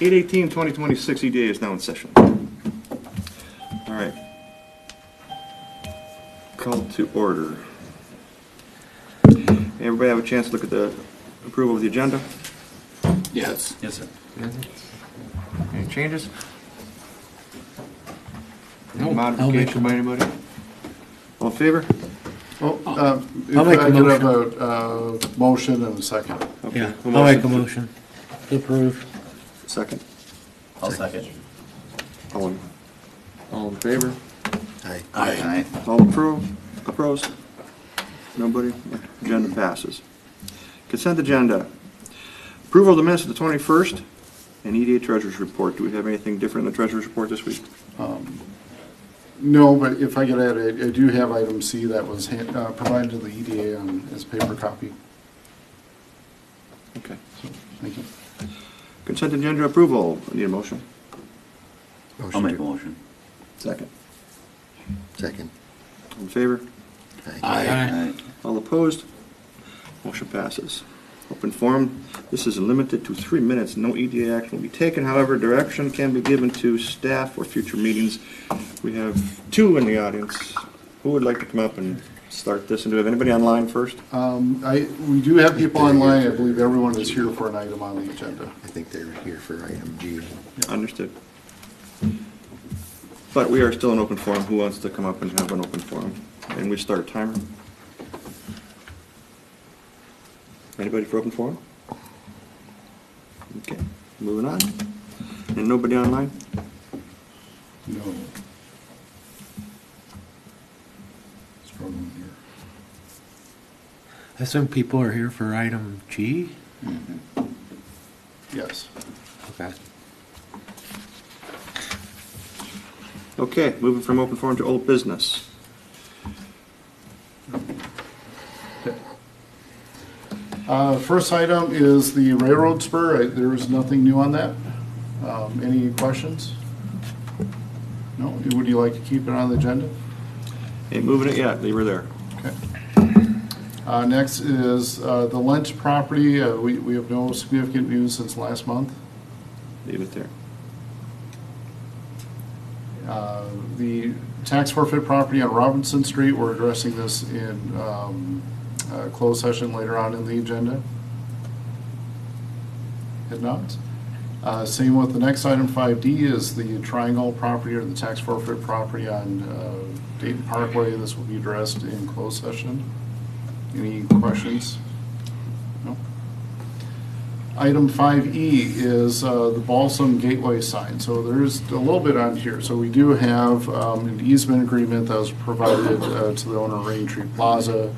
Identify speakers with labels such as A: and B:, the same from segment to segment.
A: 8/18/2026 EDA is now in session. All right. Call to order. Everybody have a chance to look at the approval of the agenda?
B: Yes. Yes, sir.
A: Any changes?
B: No.
A: Any modification by anybody? All in favor?
C: Well, if
B: I'll make a
C: I could have
B: motion.
C: a motion and a second.
A: Okay.
B: Yeah, I'll make a motion to approve.
A: Second.
D: I'll second.
A: All in favor?
D: Aye.
B: Aye.
A: All opposed? Nobody? Agenda passes. Consent agenda. Approval of the minutes of the 21st and EDA Treasurer's Report. Do we have anything different in the Treasurer's Report this week?
C: No, but if I could add, I do have item C that was provided to the EDA as paper copy.
A: Okay.
C: So, thank you.
A: Consent agenda approval. I need a motion.
D: I'll make a motion.
A: Second.
D: Second.
A: All in favor?
B: Aye.
A: All opposed? Motion passes. Open forum. This is limited to 3 minutes. No EDA action will be taken. However, direction can be given to staff for future meetings. We have two in the audience. Who would like to come up and start this? And do we have anybody online first?
C: We do have people online. I believe everyone is here for an item on the agenda.
D: I think they're here for item G.
A: Understood. But we are still in open forum. Who wants to come up and have an open forum? And we start a timer. Anybody for open forum? Okay, moving on. And nobody online?
C: No. Struggling here.
B: I assume people are here for item G?
C: Yes.
B: Okay.
A: Okay, moving from open forum to old business.
C: First item is the railroad spur. There is nothing new on that. Any questions? No? Would you like to keep it on the agenda?
A: Ain't moving it yet, leave her there.
C: Okay. Next is the Lent Property. We have no significant news since last month.
A: Leave it there.
C: The tax forfeit property on Robinson Street, we're addressing this in closed session later on in the agenda. Head nods. Same with the next item, 5D, is the triangle property or the tax forfeit property on Dayton Parkway. This will be addressed in closed session. Any questions? No? Item 5E is the Balsam Gateway sign. So there's a little bit on here. So we do have an easement agreement that was provided to the owner of Raintree Plaza.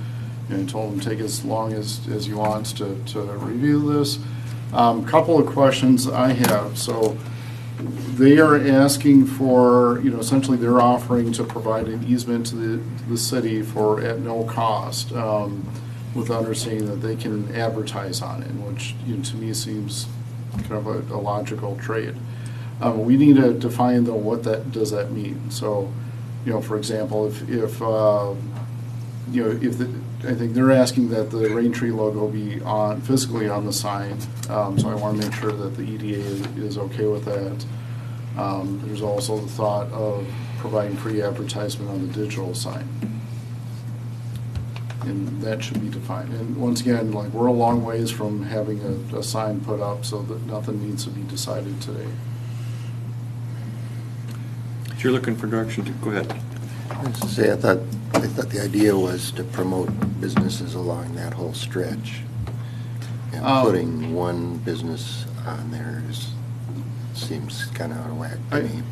C: And told him to take as long as he wants to review this. Couple of questions I have. So they are asking for, essentially they're offering to provide an easement to the city for at no cost, with the understanding that they can advertise on it, which to me seems kind of a logical trade. We need to define though what does that mean. So, for example, if I think they're asking that the Raintree logo be physically on the sign, so I want to make sure that the EDA is okay with that. There's also the thought of providing free advertisement on the digital sign, and that should be defined. And once again, we're a long ways from having a sign put up, so that nothing needs to be decided today.
A: If you're looking for direction, go ahead.
D: I was to say, I thought the idea was to promote businesses along that whole stretch. And putting one business on there seems kind of out of whack to me.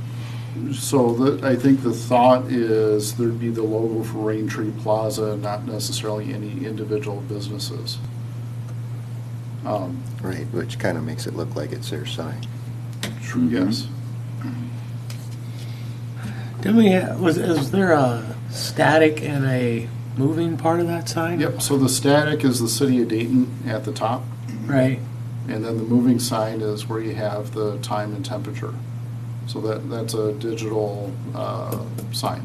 C: So I think the thought is there'd be the logo for Raintree Plaza, not necessarily any individual businesses.
D: Right, which kind of makes it look like it's their sign.
C: True, yes.
B: Is there a static and a moving part of that sign?
C: Yep, so the static is the city of Dayton at the top,
B: Right.
C: and then the moving sign is where you have the time and temperature. So that's a digital sign.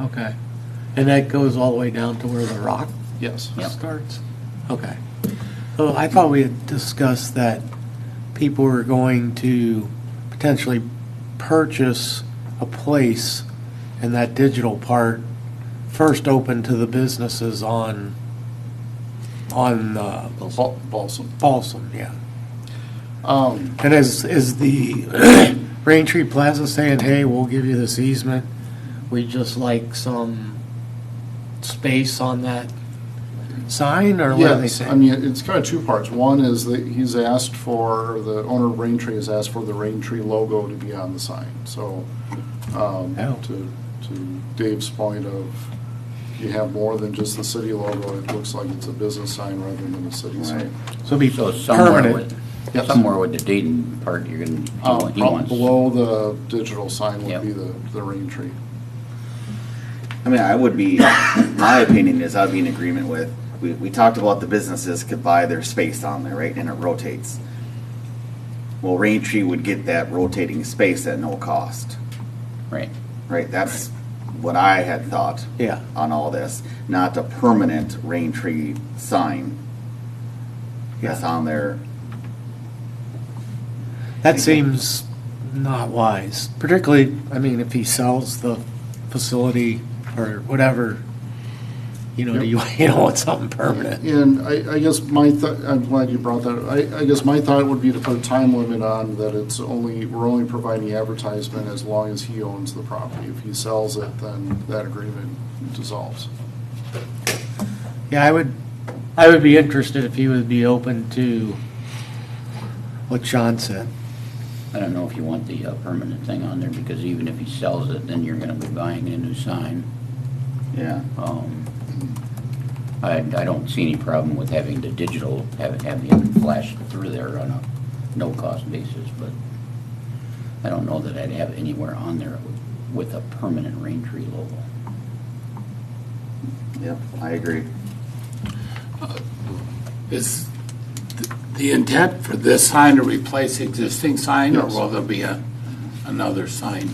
B: Okay. And that goes all the way down to where the rock
C: Yes.
B: starts? Okay. So I thought we had discussed that people are going to potentially purchase a place and that digital part first open to the businesses on
C: Balsam.
B: Balsam, yeah.
C: Um,
B: And is the Rain Tree Plaza saying, hey, we'll give you this easement, we just like some space on that sign, or what are they
C: Yes,
B: saying?
C: I mean, it's kind of two parts. One is that he's asked for, the owner of Rain Tree has asked for the Rain Tree logo to be on the sign. So,
B: Oh.
C: to Dave's point of, you have more than just the city logo, it looks like it's a business sign rather than a city sign.
B: So it'll be
E: So somewhere
B: permanent.
E: with,
C: Yes.
E: somewhere with the Dayton part, you're gonna, he wants.
C: Below the digital sign would
E: Yep.
C: be the Rain Tree.
F: I mean, I would be, my opinion is I'd be in agreement with, we talked about the businesses could buy their space on there, right, and it rotates. Well, Rain Tree would get that rotating space at no cost,
E: Right.
F: right? That's what I had thought
B: Yeah.
F: on all this, not a permanent Rain Tree sign that's
B: Yeah.
F: on there.
B: That seems not wise, particularly, I mean, if he sells the facility or whatever, you know, you want something permanent.
C: And I guess I'm glad you brought that up. I guess my thought would be to put a time limit on that we're only providing advertisement as long as he owns the property. If he sells it, then that agreement dissolves.
B: Yeah, I would be interested if he would be open to what Sean said.
E: I don't know if you want the permanent thing on there, because even if he sells it, then you're gonna be buying a new sign.
F: Yeah.
E: I don't see any problem with having the digital, have him flash through there on a no-cost basis, but I don't know that I'd have anywhere on there with a permanent Rain Tree logo.
F: Yep, I agree.
G: Is the intent for this sign to replace the existing sign, or
C: Yes.
G: will there be another sign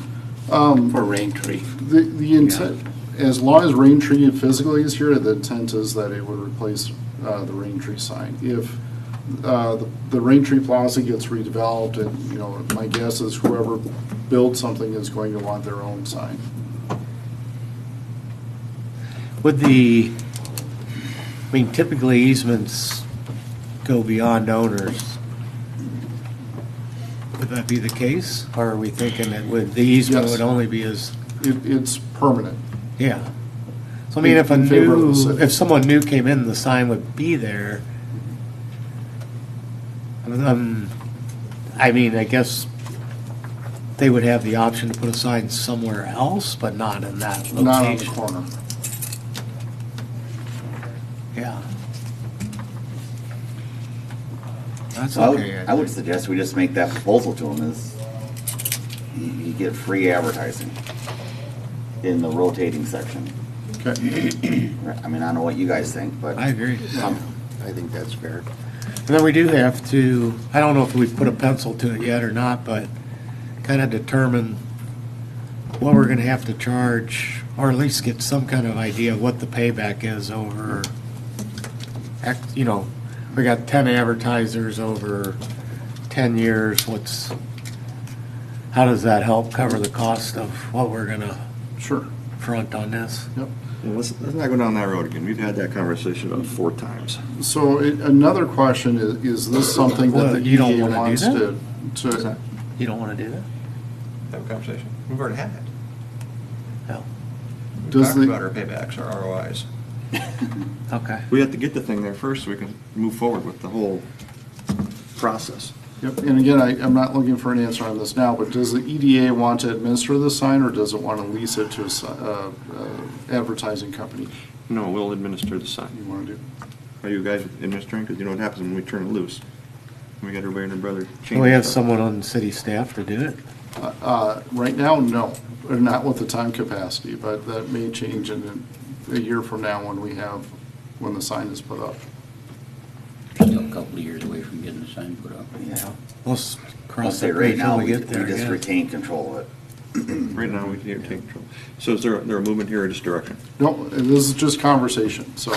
C: Um,
G: for Rain Tree?
C: The intent, as long as Rain Tree physically is here, the intent is that it would replace the Rain Tree sign. If the Rain Tree Plaza gets redeveloped, and, you know, my guess is whoever builds something is going to want their own sign.
B: Would I mean, typically easements go beyond owners. Would that be the case? Or are we thinking that the easement
C: Yes.
B: would only be as,
C: It's permanent.
B: yeah. So I mean,
C: In favor of the city.
B: if someone new came in, the sign would be there. I mean, I guess they would have the option to put a sign somewhere else, but not in that location.
C: Not on the corner.
B: Yeah. That's
F: So
B: okay.
F: I would suggest we just make that proposal to him is you get free advertising in the rotating section.
C: Okay.
F: I mean, I don't know what you guys think, but.
B: I agree.
D: I think that's fair.
B: And then we do have to, I don't know if we've put a pencil to it yet or not, but kind of determine what we're gonna have to charge, or at least get some kind of idea of what the payback is over, you know, we got 10 advertisers over 10 years, how does that help cover the cost of what we're gonna
C: Sure.
B: front on this?
C: Yep.
A: Yeah, let's not go down that road again. We've had that conversation about 4 times.
C: So another question is this something that
B: Well,
C: the
B: you don't
C: EDA
B: wanna do
C: wants
B: that?
C: to?
B: You don't wanna do that?
A: Have a conversation. We've already had it.
B: No.
A: We
C: Does
A: talked
C: the-
A: about our paybacks, our ROIs.
B: Okay.
A: We have to get the thing there first so we can move forward with the whole process.
C: Yep, and again, I'm not looking for an answer on this now, but does the EDA want to administer the sign, or does it want to lease it to a advertising company?
A: No, we'll administer the sign.
C: You want to do?
A: Are you guys administering? Because you know what happens when we turn it loose. We got everybody and their brother changing.
B: We have
A: stuff.
B: someone on city staff to do it?
C: Right now, no, or not with the time capacity, but that may change in a year from now when the sign is put up.
E: Still a couple of years away from getting the sign put up.
F: Yeah.
B: Let's
F: I'll
B: cross
F: say
B: that
F: right
B: bridge
F: now,
B: when we
F: we
B: get there.
F: just
B: yeah.
F: retain control of it.
A: Right now, we can't take control. So is there a movement here or just direction?
C: No, this is just conversation, so,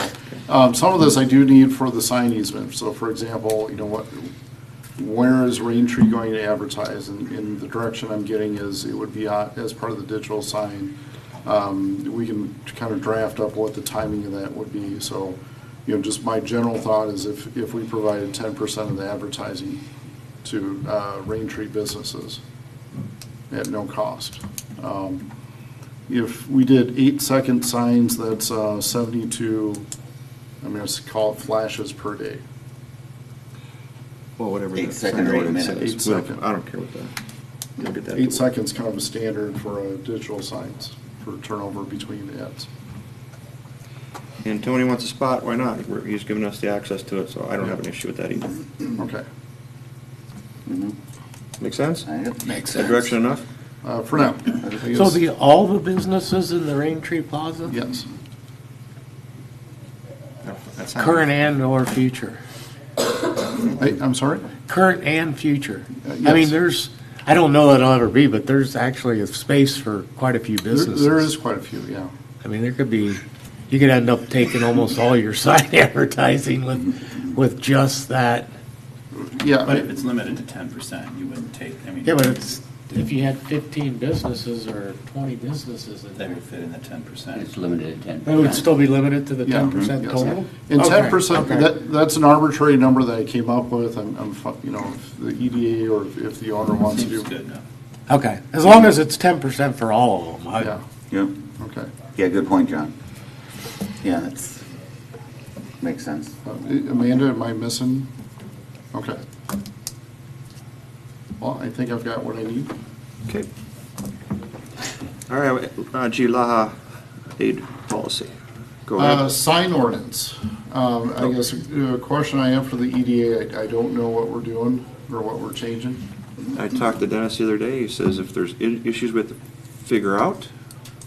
C: some of this I do need for the sign easement, so for example, you know what, where is Raintree going to advertise? And the direction I'm getting is it would be as part of the digital sign. We can kind of draft up what the timing of that would be. So, just my general thought is if we provided 10% of the advertising to Raintree businesses at no cost. If we did 8-second signs, that's 72, I'm going to call it flashes per day.
A: Well, whatever.
F: 8
A: that
F: second
A: sign
F: or 8
A: ordinance
F: minutes.
A: says.
C: 8 second.
A: I don't care what that. You'll get that.
C: 8 seconds kind of a standard for digital signs for turnover between ads.
A: And Tony wants a spot, why not? He's given us the access to it, so I don't have an issue with that either.
C: Okay,
A: Make sense?
G: Makes
A: That
G: sense.
A: direction enough?
C: for now. I
B: So
C: guess-
B: all the businesses in the Raintree Plaza?
C: Yes.
A: That sounds-
B: Current and or future?
C: I'm sorry?
B: Current and future.
C: Yes.
B: I mean, I don't know that it'll ever be, but there's actually a space for quite a few businesses.
C: There is quite a few, yeah.
B: I mean, you could end up taking almost all your sign advertising with just that.
C: Yeah,
H: But if it's limited to 10%, you wouldn't take, I mean.
B: Yeah, but if you had 15 businesses or 20 businesses,
H: That would fit in the 10%.
E: It's limited at 10%.
B: it would still be limited to the
C: Yeah,
B: 10%
C: yes.
B: total?
C: And
B: Okay,
C: 10%,
B: okay.
C: that's an arbitrary number that I came up with. If the EDA or if the owner wants to do.
H: Seems good enough.
B: Okay, as long as it's 10% for all of them.
C: Yeah,
F: Yep.
C: okay.
F: Yeah, good point, John. Yeah, that's, makes sense.
C: Amanda, am I missing? Okay. Well, I think I've got what I need.
A: Okay. All right, LAHA aid policy. Go ahead.
C: Sign ordinance. I guess a question I have for the EDA, I don't know what we're doing or what we're changing.
A: I talked to Dennis the other day, he says if there's issues with figure out,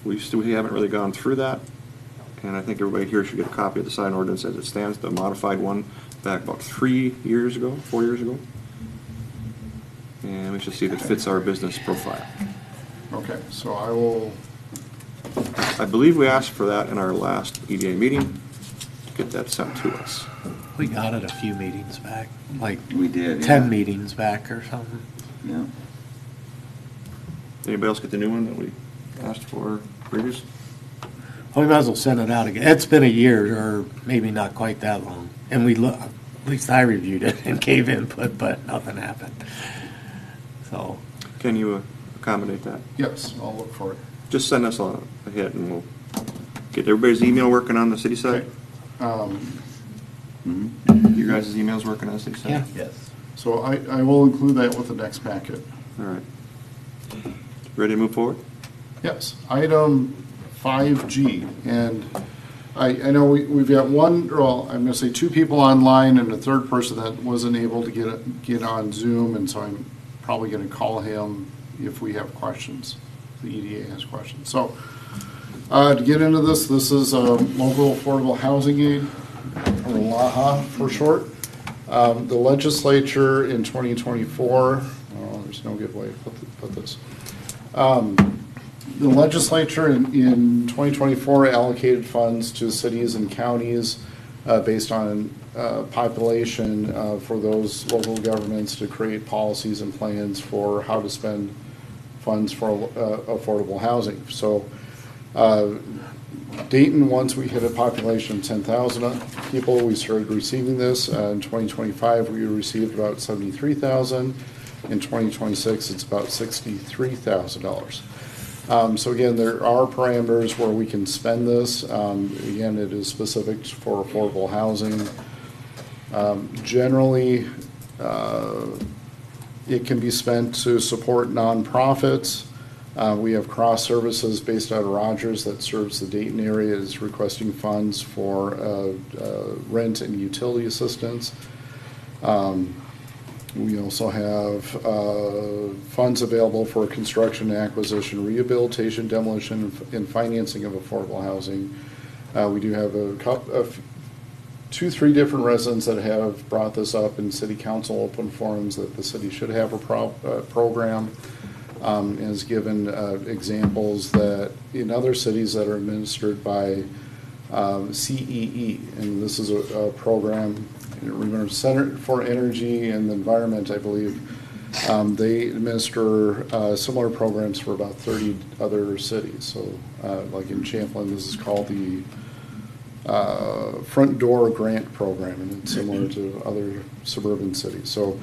A: we haven't really gone through that. And I think everybody here should get a copy of the sign ordinance as it stands, the modified one back about 4 years ago. And we should see if it fits our business profile.
C: Okay, so I will,
A: I believe we asked for that in our last EDA meeting, to get that sent to us.
B: We got it a few meetings back, like
F: We did.
B: 10
F: yeah.
B: meetings back or something.
F: Yeah.
A: Anybody else get the new one that we asked for previous?
B: We might as well send it out again. It's been a year, or maybe not quite that long. And at least I reviewed it and gave input, but nothing happened. So,
A: Can you accommodate that?
C: yes, I'll look for it.
A: Just send us a hit and we'll get everybody's email working on the city side.
C: Okay.
A: Your guys' email's working on the city side?
B: yeah.
H: Yes.
C: So I will include that with the next packet.
A: All right. Ready to move forward?
C: Yes, item 5G, and I know we've got I'm gonna say 2 people online and a third person that wasn't able to get on Zoom, and so I'm probably gonna call him if we have questions, the EDA has questions. So, to get into this is local affordable housing aid, or LAHA for short. The legislature in 2024, there's no good way to put this. The legislature in 2024 allocated funds to cities and counties based on population for those local governments to create policies and plans for how to spend funds for affordable housing. So Dayton, once we hit a population of 10,000 people, we started receiving this. In 2025, we received about 73,000. In 2026, it's about $63,000. So again, there are parameters where we can spend this. Again, it is specific for affordable housing. Generally, it can be spent to support nonprofits. We have Cross Services based out of Rogers that serves the Dayton area, is requesting funds for rent and utility assistance. We also have funds available for construction, acquisition, rehabilitation, demolition, and financing of affordable housing. We do have two, three different residents that have brought this up in city council open forums that the city should have a program. And has given examples that in other cities that are administered by CEE, and this is a program Center for Energy and the Environment, I believe. They administer similar programs for about 30 other cities. So like in Champlin, this is called the Front Door Grant Program, and it's similar to other suburban cities. So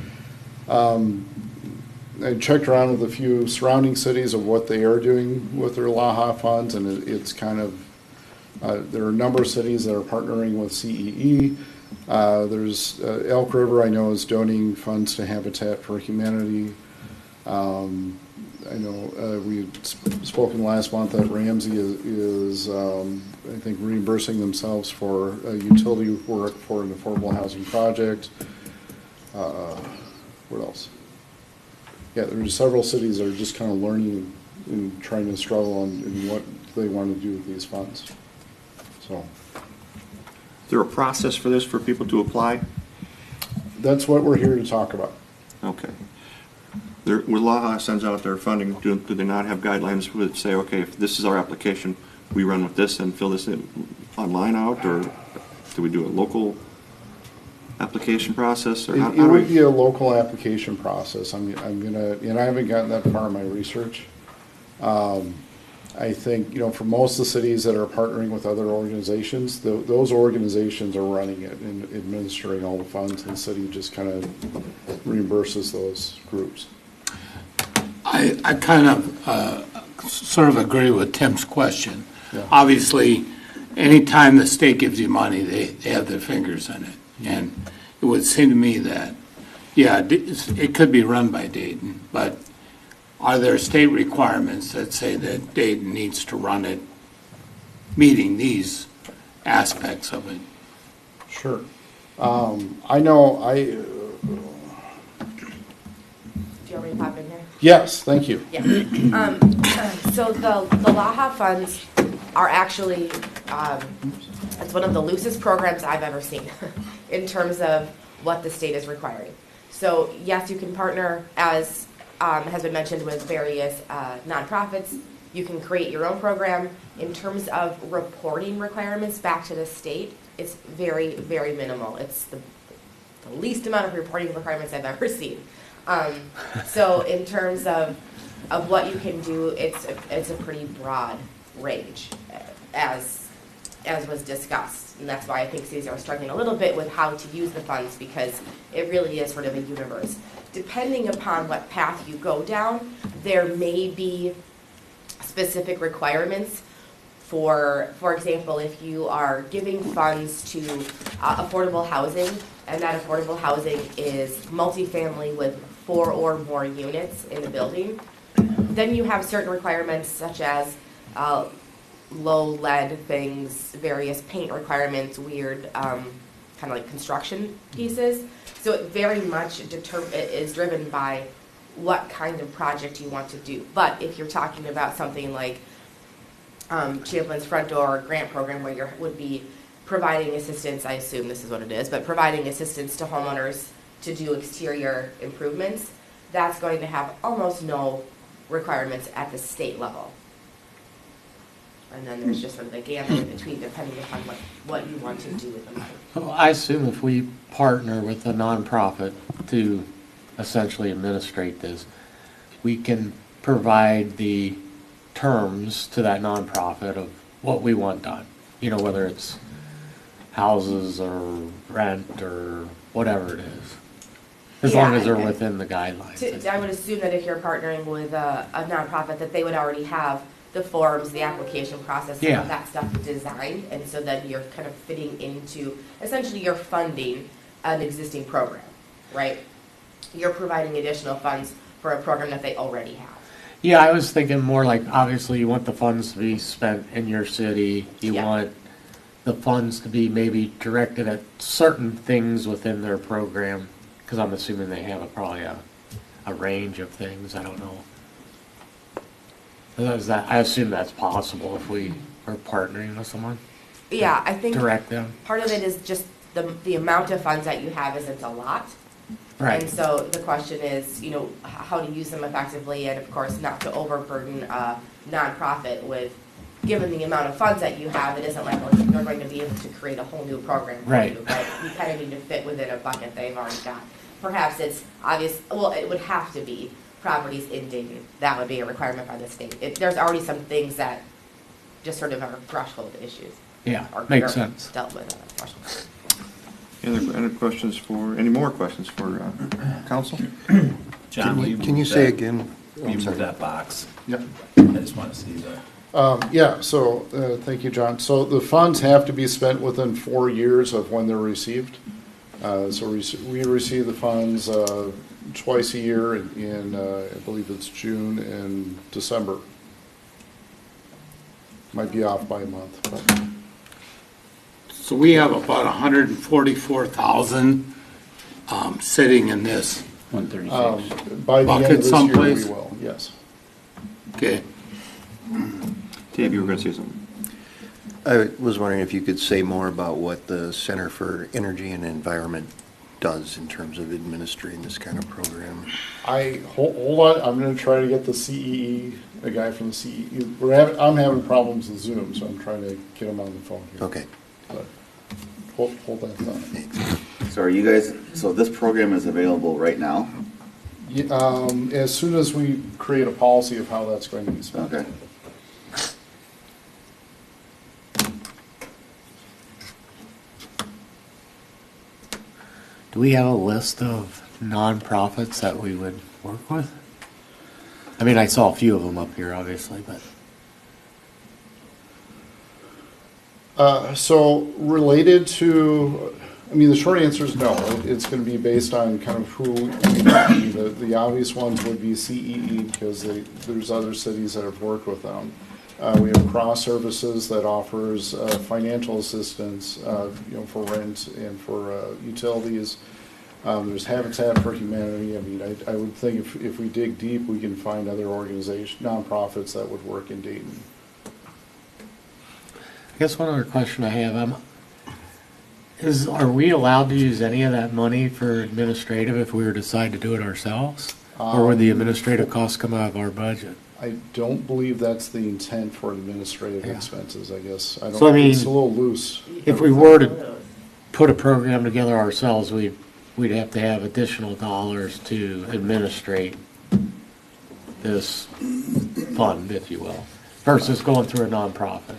C: I checked around with a few surrounding cities of what they are doing with their LAHA funds, and it's kind of, there are a number of cities that are partnering with CEE. There's Elk River, I know, is donating funds to Habitat for Humanity. I know we had spoken last month that Ramsey is I think, reimbursing themselves for utility work for an affordable housing project. What else? Yeah, there's several cities that are just kind of learning and trying to struggle on what they want to do with these funds. So
A: Is there a process for this for people to apply?
C: that's what we're here to talk about.
A: Okay. When LAHA sends out their funding, do they not have guidelines that say, okay, if this is our application, we run with this and fill this in online out, or do we do a local application process, or how
C: It
A: do
C: would be
A: we?
C: a local application process. I'm gonna, and I haven't gotten that far in my research. I think, for most of the cities that are partnering with other organizations, those organizations are running it and administering all the funds, and the city just kind of reimburses those groups.
G: I kind of sort of agree with Tim's question.
C: Yeah.
G: Obviously, anytime the state gives you money, they have their fingers in it. And it would seem to me that, yeah, it could be run by Dayton, but are there state requirements that say that Dayton needs to run it, meeting these aspects of it?
C: Sure. I know,
I: Do you want me to pop in here?
C: yes, thank you.
I: Yeah. So the LAHA funds are actually, it's one of the loosest programs I've ever seen in terms of what the state is requiring. So yes, you can partner, as has been mentioned, with various nonprofits. You can create your own program. In terms of reporting requirements back to the state, it's very, very minimal. It's the least amount of reporting requirements I've ever seen. So in terms of what you can do, it's a pretty broad range, as was discussed. And that's why I think cities are struggling a little bit with how to use the funds, because it really is sort of a universe. Depending upon what path you go down, there may be specific requirements. For example, if you are giving funds to affordable housing, and that affordable housing is multifamily with 4 or more units in the building, then you have certain requirements such as low lead things, various paint requirements, weird kind of like construction pieces. So it very much is driven by what kind of project you want to do. But if you're talking about something like Champlin's Front Door Grant Program, where you would be providing assistance, I assume this is what it is, but providing assistance to homeowners to do exterior improvements, that's going to have almost no requirements at the state level. And then there's just sort of the gamut in between, depending upon what you want to do with the money.
B: Well, I assume if we partner with a nonprofit to essentially administrate this, we can provide the terms to that nonprofit of what we want done. Whether it's houses or rent or whatever it is, as long as they're within the guidelines.
I: I would assume that if you're partnering with a nonprofit, that they would already have the forms, the application process, some of that stuff designed, and so then you're kind of fitting into, essentially you're funding an existing program, right? You're providing additional funds for a program that they already have.
B: Yeah, I was thinking more like, obviously you want the funds to be spent in your city, you want the funds to be maybe directed at certain things within their program, because I'm assuming they have probably a range of things, I don't know. I assume that's possible if we are partnering with someone.
I: Yeah, I think
B: direct them.
I: Part of it is just the amount of funds that you have isn't a lot.
B: Right.
I: And so the question is, how to use them effectively, and of course not to overburden a nonprofit with given the amount of funds that you have, it isn't like you're going to be able to create a whole new program for
B: Right.
I: you, but you kind of need to fit within a bucket they've already got. Perhaps it's obvious, well, it would have to be properties in Dayton. That would be a requirement by the state. There's already some things that just sort of are threshold issues.
B: Yeah,
I: Or
B: makes
I: are
B: sense.
I: Dealt with on a threshold.
A: Any more questions for council?
H: John, will you
D: Can you
H: move
D: say
H: that-
D: again?
H: Will you
D: I'm
H: move
D: sorry.
H: that box?
C: Yep.
H: I just want to see the,
C: Yeah, so, thank you, John. So the funds have to be spent within 4 years of when they're received. So we receive the funds twice a year in, I believe it's June and December. Might be off by a month, but.
G: So we have about 144,000 sitting in this,
E: 136.
C: By the end
G: Bucket
C: of this year, we
G: someplace?
C: will, yes.
G: okay?
A: Dave, you were going to say something.
D: I was wondering if you could say more about what the Center for Energy and Environment does in terms of administering this kind of program.
C: Hold on, I'm gonna try to get the CEE, a guy from the CEE. I'm having problems with Zoom, so I'm trying to get him on the phone here.
D: Okay.
C: But hold that thought.
F: So are you guys, so this program is available right now?
C: As soon as we create a policy of how that's going to be spent.
F: Okay.
B: Do we have a list of nonprofits that we would work with? I mean, I saw a few of them up here, obviously, but.
C: So related to, I mean, the short answer is no. It's going to be based on kind of who, the obvious ones would be CEE because there's other cities that have worked with them. We have Cross Services that offers financial assistance, for rent and for utilities. There's Habitat for Humanity. I mean, I would think if we dig deep, we can find other organizations, nonprofits that would work in Dayton.
B: I guess one other question I have, are we allowed to use any of that money for administrative if we were to decide to do it ourselves? Or would the administrative costs come out of our budget?
C: I don't believe that's the intent for administrative
B: Yeah.
C: expenses, I guess. I don't,
B: So, I mean,
C: it's a little loose.
B: If we were to put a program together ourselves, we'd have to have additional dollars to administrate this fund, if you will, versus going through a nonprofit.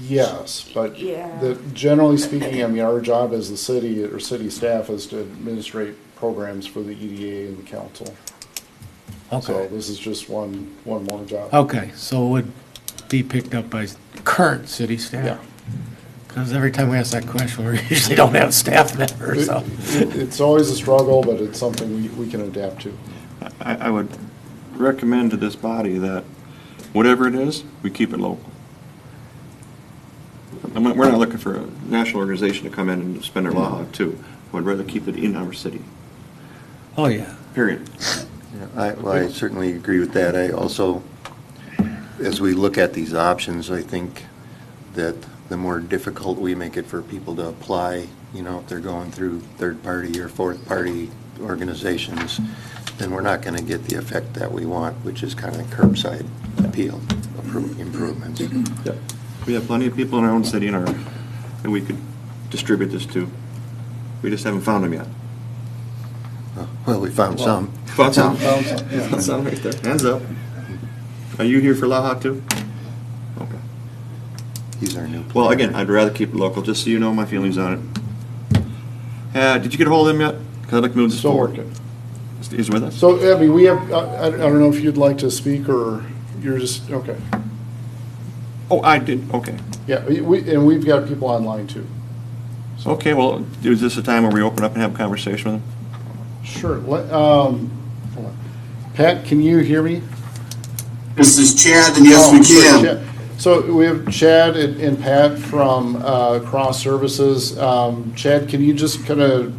C: Yes, but
I: Yeah.
C: generally speaking, I mean, our job as the city or city staff is to administrate programs for the EDA and the council. So
B: Okay.
C: this is just one more job.
B: Okay, so it would be picked up by current city staff?
C: Yeah.
B: Because every time we ask that question, we usually don't have staff members, so.
C: It's always a struggle, but it's something we can adapt to.
A: I would recommend to this body that whatever it is, we keep it local. We're not looking for a national organization to come in and spend their LAHA too. I'd rather keep it in our city,
B: Oh, yeah.
A: period.
D: Yeah, I certainly agree with that. I also, as we look at these options, I think that the more difficult we make it for people to apply, if they're going through third-party or fourth-party organizations, then we're not going to get the effect that we want, which is kind of curbside appeal improvements.
A: Yep. We have plenty of people in our own city that we could distribute this to. We just haven't found them yet.
D: Well, we found some.
A: Found some?
C: Found some, yeah.
A: Found some right there. Hands up. Are you here for LAHA too? Okay.
D: He's our new.
A: Well, again, I'd rather keep it local, just so you know my feelings on it. Did you get a hold of him yet? Because I'd like to move this
C: Still
A: forward.
C: working.
A: He's with us?
C: So, I mean, we have, I don't know if you'd like to speak or you're just, okay.
A: Oh, I did, okay.
C: Yeah, and we've got people online too.
A: Okay, well, is this a time where we open up and have a conversation with him?
C: Sure. Hold on. Pat, can you hear me?
J: This is Chad, and yes, we
C: Oh, sorry,
J: can.
C: Chad. So we have Chad and Pat from Cross Services. Chad, can you just kind of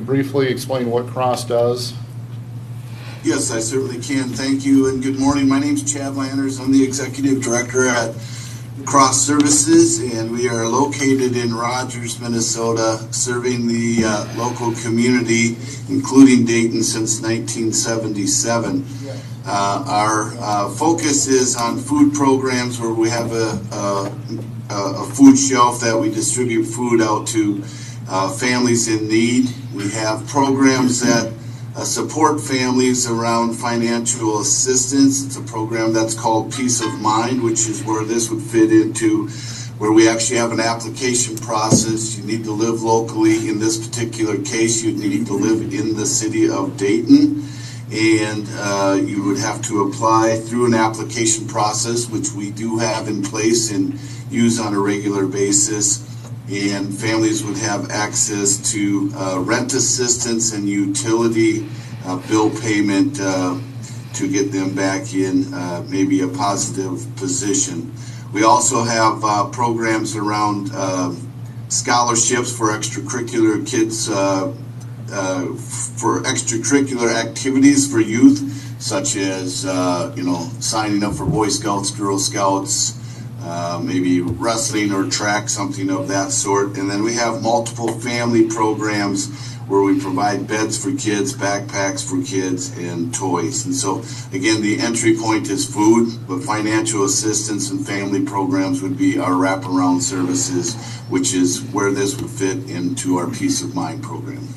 C: briefly explain what Cross does?
J: Yes, I certainly can. Thank you, and good morning. My name's Chad Landers. I'm the Executive Director at Cross Services, and we are located in Rogers, Minnesota, serving the local community, including Dayton, since 1977. Our focus is on food programs where we have a food shelf that we distribute food out to families in need. We have programs that support families around financial assistance. It's a program that's called Peace of Mind, which is where this would fit into, where we actually have an application process. You need to live locally. In this particular case, you need to live in the city of Dayton. And you would have to apply through an application process, which we do have in place and use on a regular basis. And families would have access to rent assistance and utility bill payment to get them back in maybe a positive position. We also have programs around scholarships for extracurricular kids, for extracurricular activities for youth, such as signing up for Boy Scouts, Girl Scouts, maybe wrestling or track, something of that sort. And then we have multiple family programs where we provide beds for kids, backpacks for kids, and toys. And so, again, the entry point is food, but financial assistance and family programs would be our wraparound services, which is where this would fit into our Peace of Mind program.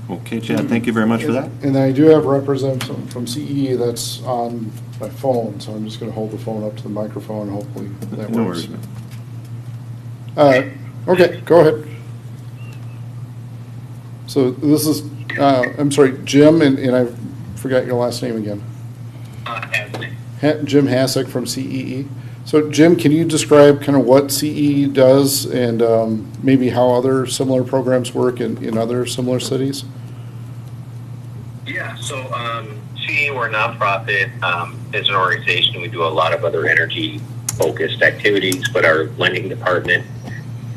A: Okay, Chad, thank you very much for that.
C: And I do have a representative from CEE that's on my phone, so I'm just going to hold the phone up to the microphone. Hopefully that
A: No
C: works.
A: worries, man.
C: Okay, go ahead. So this is, I'm sorry, Jim, and I forgot your last name again. Jim Hasek from CEE. So Jim, can you describe kind of what CEE does and maybe how other similar programs work in other similar cities?
K: Yeah, so CEE, we're a nonprofit. As an organization, we do a lot of other energy-focused activities, but our lending department,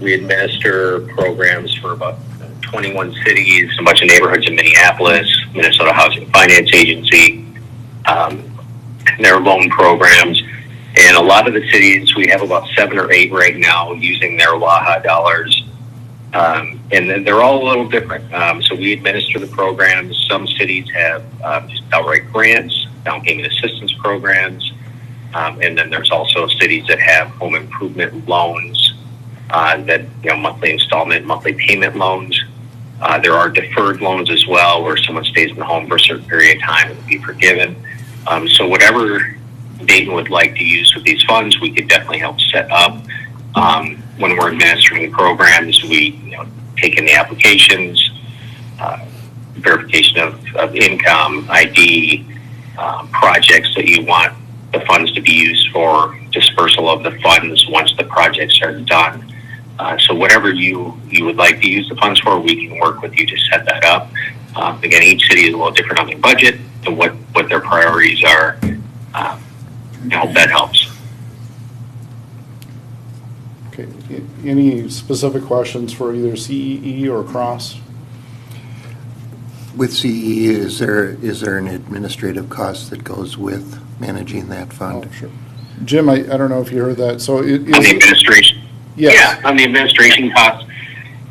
K: we administer programs for about 21 cities, a bunch of neighborhoods in Minneapolis, Minnesota Housing Finance Agency, their loan programs. And a lot of the cities, we have about 7 or 8 right now using their LAHA dollars. And then they're all a little different. So we administer the programs. Some cities have just outright grants, down payment assistance programs. And then there's also cities that have home improvement loans that, monthly installment, monthly payment loans. There are deferred loans as well, where someone stays in the home for a certain period of time and will be forgiven. So whatever Dayton would like to use with these funds, we could definitely help set up. When we're administering the programs, we take in the applications, verification of income, ID, projects that you want the funds to be used for, dispersal of the funds once the projects are done. So whatever you would like to use the funds for, we can work with you to set that up. Again, each city is a little different on their budget and what their priorities are. That helps.
C: Okay. Any specific questions for either CEE or Cross?
D: With CE, is there an administrative cost that goes with managing that fund?
C: Oh, sure. Jim, I don't know if you heard that. So
K: On the administration?
C: Yes.
K: Yeah, on the administration costs,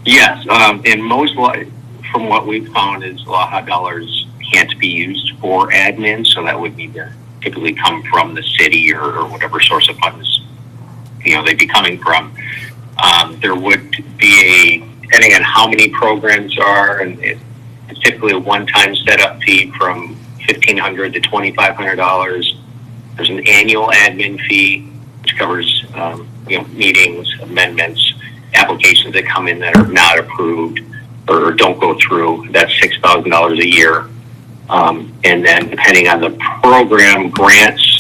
K: yes. And most, from what we've found, is LAHA dollars can't be used for admin, so that would need to typically come from the city or whatever source of funds they'd be coming from. There would be depending on how many programs are, and it's typically a one-time setup fee from $1,500 to $2,500. There's an annual admin fee, which covers meetings, amendments, applications that come in that are not approved or don't go through. That's $6,000 a year. And then depending on the program, grants,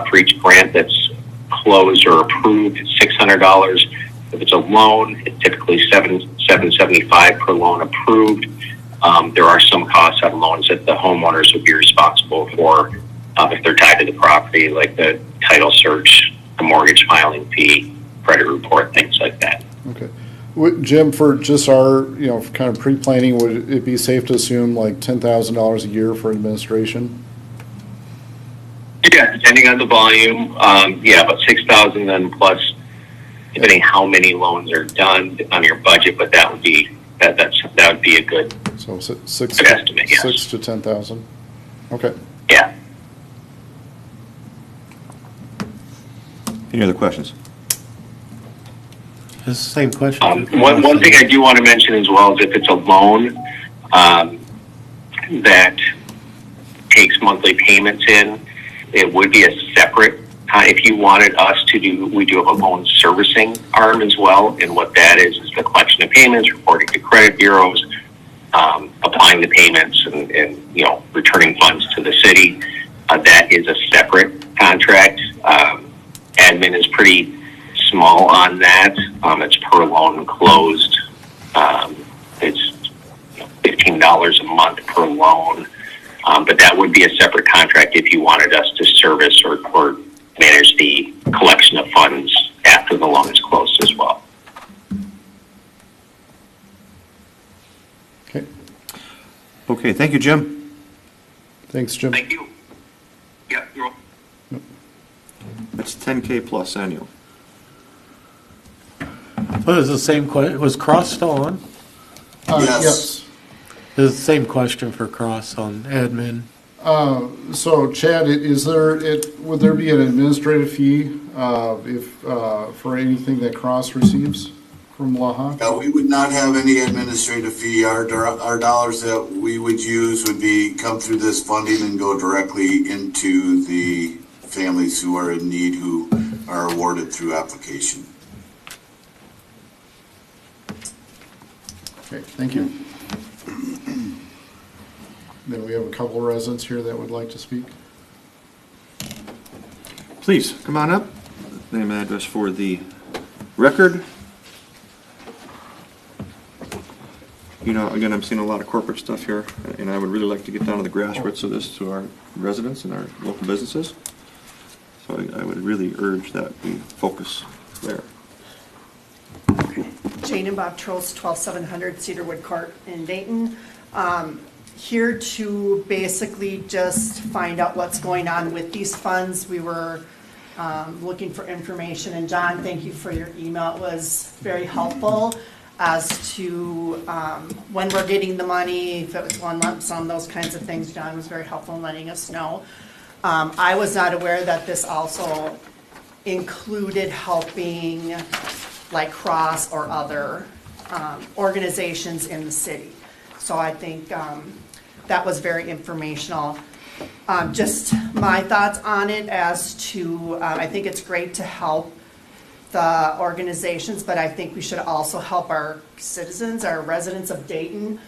K: for each grant that's closed or approved, it's $600. If it's a loan, it's typically $775 per loan approved. There are some costs on loans that the homeowners would be responsible for if they're tied to the property, like the title search, the mortgage filing fee, credit report, things like that.
C: Okay. Jim, for just our, kind of pre-planning, would it be safe to assume like $10,000 a year for administration?
K: Yeah, depending on the volume, about $6,000 then plus, depending how many loans are done on your budget, but that would be that would be a good
C: So six
K: estimate. Yes.
C: 6 to 10,000. Okay.
K: Yeah.
A: Any other questions?
B: It's the same question.
K: One thing I do want to mention as well is if it's a loan that takes monthly payments in, it would be a separate. If you wanted us to do, we do have a loan servicing arm as well, and what that is the collection of payments, reporting to credit bureaus, applying the payments, and returning funds to the city. That is a separate contract. Admin is pretty small on that. It's per loan closed. It's $15 a month per loan. But that would be a separate contract if you wanted us to service or manage the collection of funds after the loan is closed as well.
C: Okay.
A: Okay, thank you, Jim.
C: Thanks, Jim.
K: Thank you. Yeah, you're welcome.
A: That's $10K plus annual.
B: Well, it was the same question. Was Cross still on?
J: Yes.
B: It was the same question for Cross on admin.
C: So Chad, would there be an administrative fee for anything that Cross receives from LAHA?
J: We would not have any administrative fee. Our dollars that we would use would come through this funding and go directly into the families who are in need, who are awarded through application.
C: Okay, thank you. Then we have a couple of residents here that would like to speak.
A: Please, come on up. Name and address for the record. Again, I'm seeing a lot of corporate stuff here, and I would really like to get down to the grassroots of this to our residents and our local businesses. So I would really urge that we focus there.
L: Jane and Bob Trost, 12700 Cedarwood Court in Dayton. Here to basically just find out what's going on with these funds. We were looking for information, and John, thank you for your email. It was very helpful as to when we're getting the money, if it was one lump sum, those kinds of things. John was very helpful in letting us know. I was not aware that this also included helping like Cross or other organizations in the city. So I think that was very informational. Just my thoughts on it as to, I think it's great to help the organizations, but I think we should also help our citizens, our residents of Dayton.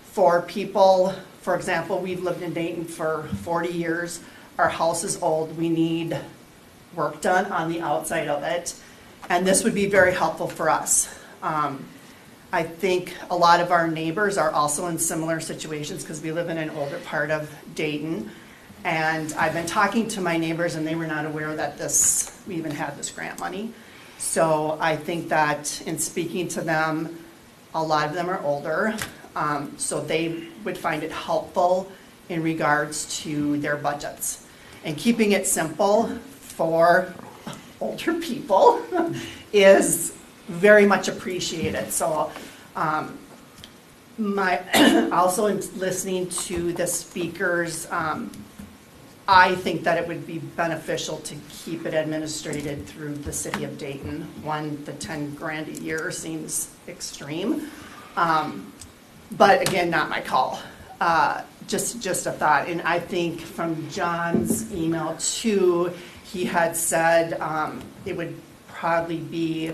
L: For people, for example, we've lived in Dayton for 40 years. Our house is old. We need work done on the outside of it. And this would be very helpful for us. I think a lot of our neighbors are also in similar situations because we live in an older part of Dayton. And I've been talking to my neighbors, and they were not aware that we even had this grant money. So I think that in speaking to them, a lot of them are older, so they would find it helpful in regards to their budgets. And keeping it simple for older people is very much appreciated. So also in listening to the speakers, I think that it would be beneficial to keep it administrated through the city of Dayton. The 10 grand a year seems extreme. But again, not my call. Just a thought. And I think from John's email too, he had said it would probably be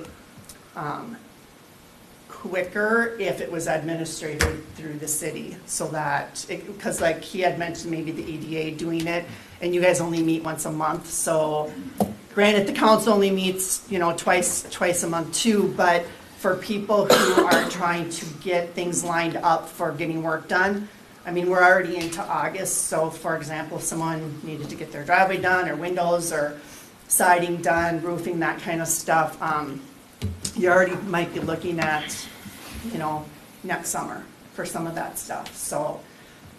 L: quicker if it was administrated through the city, so that, because like he had mentioned maybe the EDA doing it, and you guys only meet once a month, so granted the council only meets twice a month too, but for people who are trying to get things lined up for getting work done, I mean, we're already into August, so for example, if someone needed to get their driveway done, or windows, or siding done, roofing, that kind of stuff, you already might be looking at, next summer for some of that stuff, so.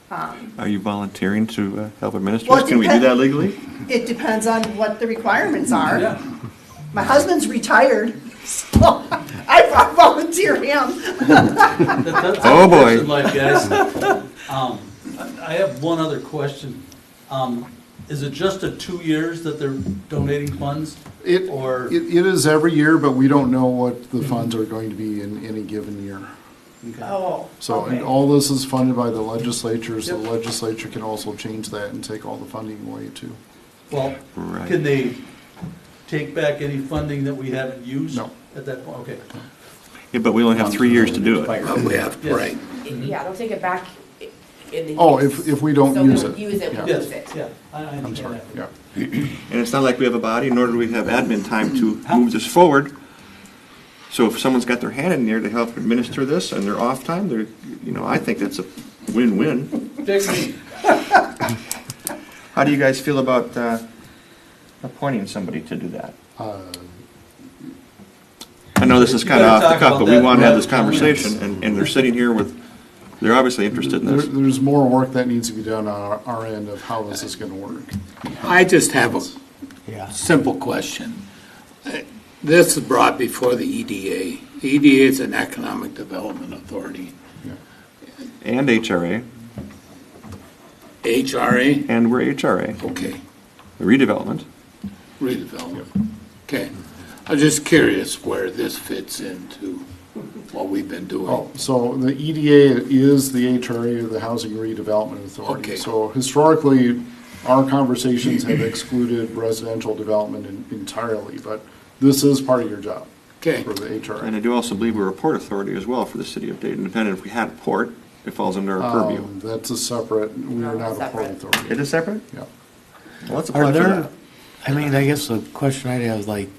A: Are you volunteering to help administer?
L: Well,
A: Can we do that legally?
L: It depends on what the requirements are. Yeah. My husband's retired, so I volunteer him.
A: Oh, boy.
H: Guys. I have one other question Is it just at 2 years that they're donating funds?
C: It is every year, but we don't know what the funds are going to be in any given year.
L: Oh,
C: So,
L: okay.
C: and all this is funded by the legislature, so the
H: Yep.
C: legislature can also change that and take all the funding away too.
H: Well,
A: Right.
H: can they take back any funding that we haven't used?
C: No.
H: At that point, okay.
A: Yeah, but we only have 3 years to do it.
G: We have,
H: Yes.
G: right.
I: Yeah, they'll take it back in the.
C: Oh,
I: use.
C: if we don't
I: So
C: use
I: we'll
C: it.
I: use it, we'll
C: Yeah.
I: use
H: Yes,
I: it.
H: yeah, I
C: I'm
H: understand
C: sorry,
H: that.
C: yeah.
A: And it's not like we have a body, nor do we have admin time to move this forward. So if someone's got their hand in there to help administer this and they're off time, they're, I think that's a win-win.
H: Take me.
A: How do you guys feel about appointing somebody to do that? I know this is kind of off the cuff, but we want to have this conversation, and they're sitting here with, they're obviously interested in this.
C: There's more work that needs to be done on our end of how this is gonna work.
G: I just have a
B: Yeah.
G: simple question. This is brought before the EDA. The EDA is an economic development authority.
A: And HRA,
G: HRA,
A: and we're HRA,
G: okay,
A: the redevelopment.
G: redevelopment. Okay. I'm just curious where this fits into what we've been doing.
C: Oh, so the EDA is the HRA, the Housing Redevelopment Authority.
G: Okay.
C: So historically, our conversations have excluded residential development entirely, but this is part of your job
G: Okay.
C: for the HRA.
A: And I do also believe we're a port authority as well for the city of Dayton. Depending if we had a port, it falls under our purview.
C: That's a separate, we are not a port
I: Separate.
C: authority.
A: It is separate?
C: Yeah.
A: Well, let's
B: Are
A: apply for
B: there,
A: that.
B: I guess the question I'd have is like,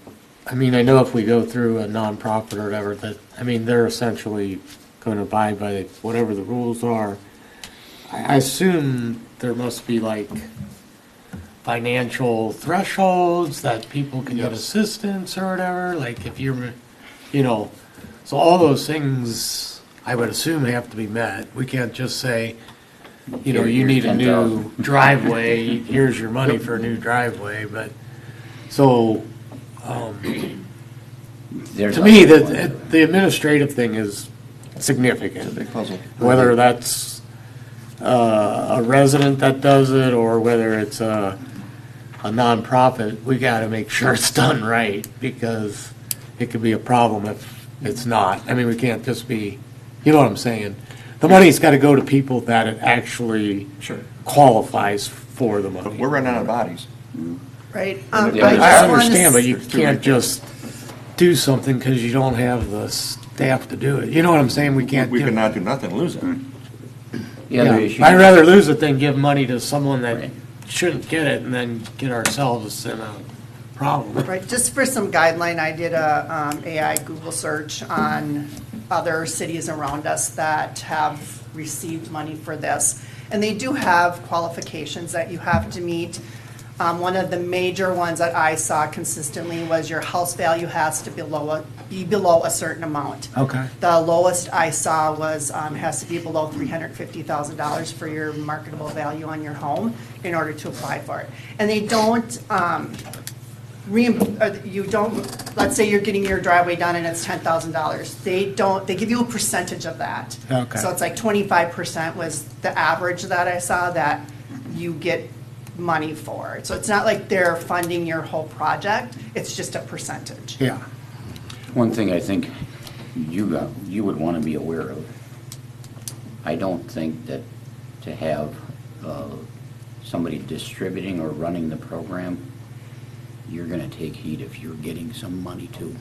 B: I know if we go through a nonprofit or whatever, that, they're essentially going to abide by whatever the rules are. I assume there must be like financial thresholds that people can get
C: Yes.
B: assistance or whatever, like if you're, so all those things, I would assume have to be met. We can't just say, you need a new driveway, here's your money for a new driveway, but, so,
E: There's
B: to
E: a-
B: me, the administrative thing is significant.
A: Big puzzle.
B: Whether that's a resident that does it or whether it's a nonprofit, we got to make sure it's done right because it could be a problem if it's not. We can't just be, you know what I'm saying? The money's got to go to people that it actually qualifies for the money.
A: We're running out of bodies.
L: Right.
A: I
L: I
B: I
L: just wanna
B: understand, but
L: s-
B: you can't just do something because you don't have the staff to do it. You know what I'm saying? We can't
A: We
B: give.
A: could not do nothing, lose it.
E: The other
B: Yeah.
E: issue.
B: I'd rather lose it than give money to someone that
E: Right.
B: shouldn't get it and then get ourselves in a problem.
L: Right, just for some guideline, I did a AI Google search on other cities around us that have received money for this. And they do have qualifications that you have to meet. One of the major ones that I saw consistently was your house value has to be below a certain amount.
B: Okay.
L: The lowest I saw was, has to be below $350,000 for your marketable value on your home in order to apply for it. And they don't, let's say you're getting your driveway done and it's $10,000. They give you a percentage of that.
B: Okay.
L: So it's like 25% was the average that I saw that you get money for. So it's not like they're funding your whole project, it's just a percentage.
B: Yeah.
E: One thing I think you would want to be aware of, I don't think that to have somebody distributing or running the program, you're going to take heed if you're getting some money too.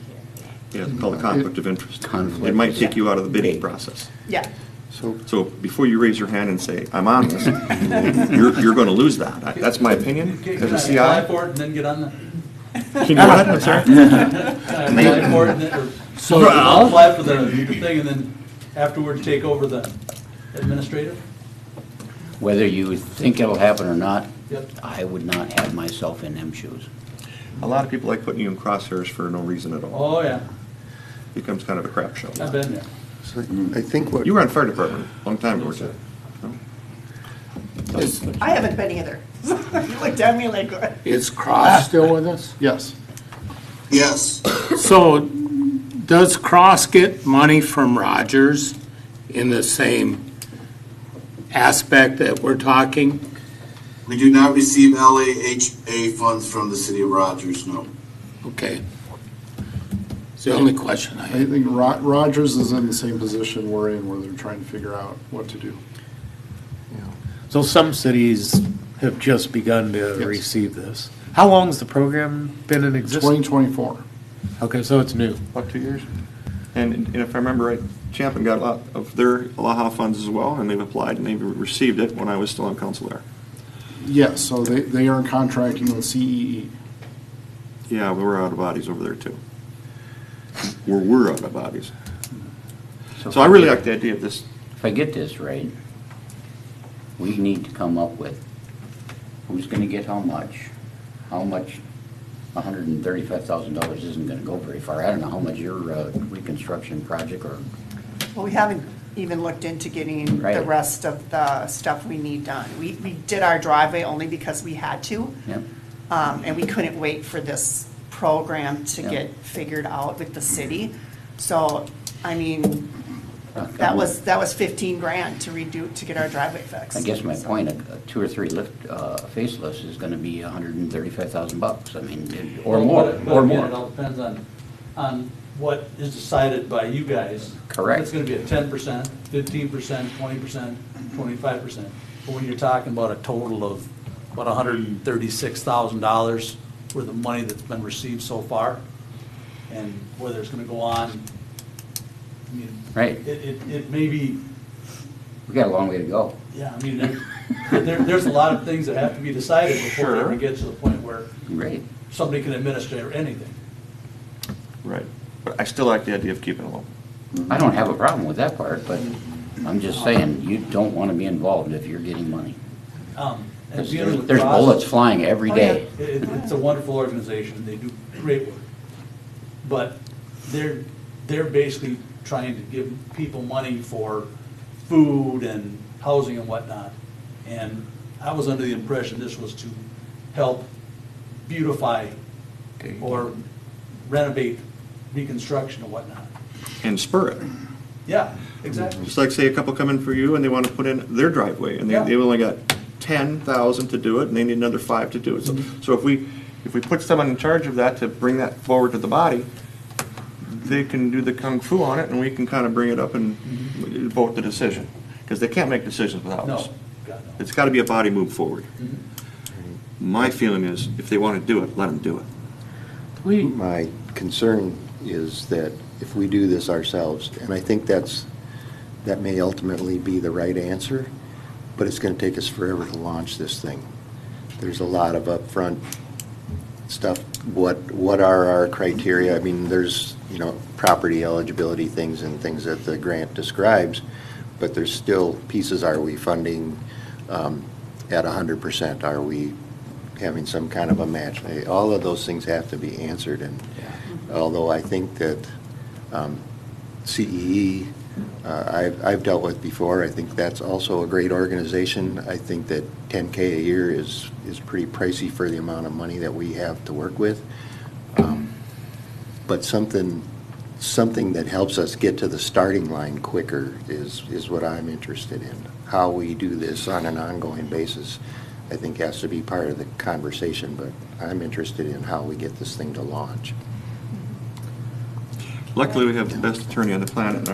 A: Yeah, it's called a conflict of interest.
E: Conflict.
A: It might take you out of the bidding
E: Big.
A: process.
L: Yeah.
A: So before you raise your hand and say, I'm on this, you're going to lose that. That's my opinion
H: Can
A: as a
H: I
A: CI.
H: apply for it and then get on the,
A: Can you go ahead, I'm sorry?
H: can I apply for it and then, or,
G: So-
H: I'll apply for the thing and then afterwards take over the administrative?
E: Whether you think it'll happen or not,
H: Yep.
E: I would not have myself in them shoes.
A: A lot of people like putting you in crosshairs for no reason at all.
H: Oh, yeah,
A: Becomes kind of a crap show.
H: I've been there.
D: So I think what.
A: You were on fire department a long time ago, weren't you?
L: I haven't been either. You looked at me like,
G: Is Cross still with us?
C: Yes.
J: Yes.
G: So does Cross get money from Rogers in the same aspect that we're talking?
J: We do not receive LAHA funds from the city of Rogers, no.
G: Okay. It's the only question I
C: I
G: have.
C: think Rogers is in the same position we're in, where they're trying to figure out what to do.
B: So some cities have just begun to
C: Yes.
B: receive this. How long's the program been in existence?
C: 2024.
B: Okay, so it's new.
A: About 2 years. And if I remember right, Champlin got a lot of their LAHA funds as well, and they've applied and they've received it when I was still on council there.
C: Yes, so they are contracting with CEE.
A: Yeah, we were out of bodies over there too. We're out of bodies. So I really like the idea of this.
E: If I get this right, we need to come up with who's gonna get how much $135,000 isn't gonna go very far. I don't know how much your reconstruction project or,
L: Well, we haven't even looked into getting the
E: Right.
L: rest of the stuff we need done. We did our driveway only because we had to,
E: yeah,
L: and we couldn't wait for this program to
E: Yeah.
L: get figured out with the city. So, I mean, that was 15 grand to get our driveway fixed.
E: I guess my
L: So-
E: point, a 2 or 3 facelifts is gonna be $135,000. I mean, or
H: Well,
E: more,
H: but
E: or
H: again,
E: more.
H: It all depends on what is decided by you guys.
E: Correct.
H: It's gonna be a 10%, 15%, 20%, 25%. But when you're talking about a total of about $136,000 worth of money that's been received so far, and whether it's gonna go on, I mean,
E: Right.
H: it may be,
E: We got a long way to go.
H: yeah, I mean, there's a lot of things that have to be decided before it ever gets to the point where
E: Great.
H: somebody can administer anything.
A: Right. But I still like the idea of keeping it low.
E: I don't have a problem with that part, but I'm just saying, you don't want to be involved if you're getting money.
H: And
E: 'Cause
H: dealing with
E: there's
H: process-
E: bullets flying every
H: Oh, yeah.
E: day.
H: It's a wonderful organization, they do great work. But they're basically trying to give people money for food and housing and whatnot. And I was under the impression this was to help beautify or renovate reconstruction and whatnot.
A: And spur it.
H: Yeah, exactly.
A: Just like say a couple come in for you and they want to put in their driveway and
H: Yeah.
A: they've only got 10,000 to do it and they need another 5 to do it. So if we put someone in charge of that to bring that forward to the body, they can do the kung fu on it and we can kind of bring it up and vote the decision. Because they can't make decisions without
H: No,
A: us.
H: God, no.
A: It's got to be a body move forward. My feeling is if they want to do it, let them do it.
D: My concern is that if we do this ourselves, and I think that may ultimately be the right answer, but it's going to take us forever to launch this thing. There's a lot of upfront stuff. What are our criteria? I mean, there's, property eligibility things and things that the grant describes, but there's still pieces. Are we funding at 100%? Are we having some kind of a match? All of those things have to be answered, and although I think that CEE, I've dealt with before, I think that's also a great organization. I think that $10K a year is pretty pricey for the amount of money that we have to work with. But something that helps us get to the starting line quicker is what I'm interested in. How we do this on an ongoing basis, I think, has to be part of the conversation, but I'm interested in how we get this thing to launch.
A: Luckily, we have the best attorney on the planet.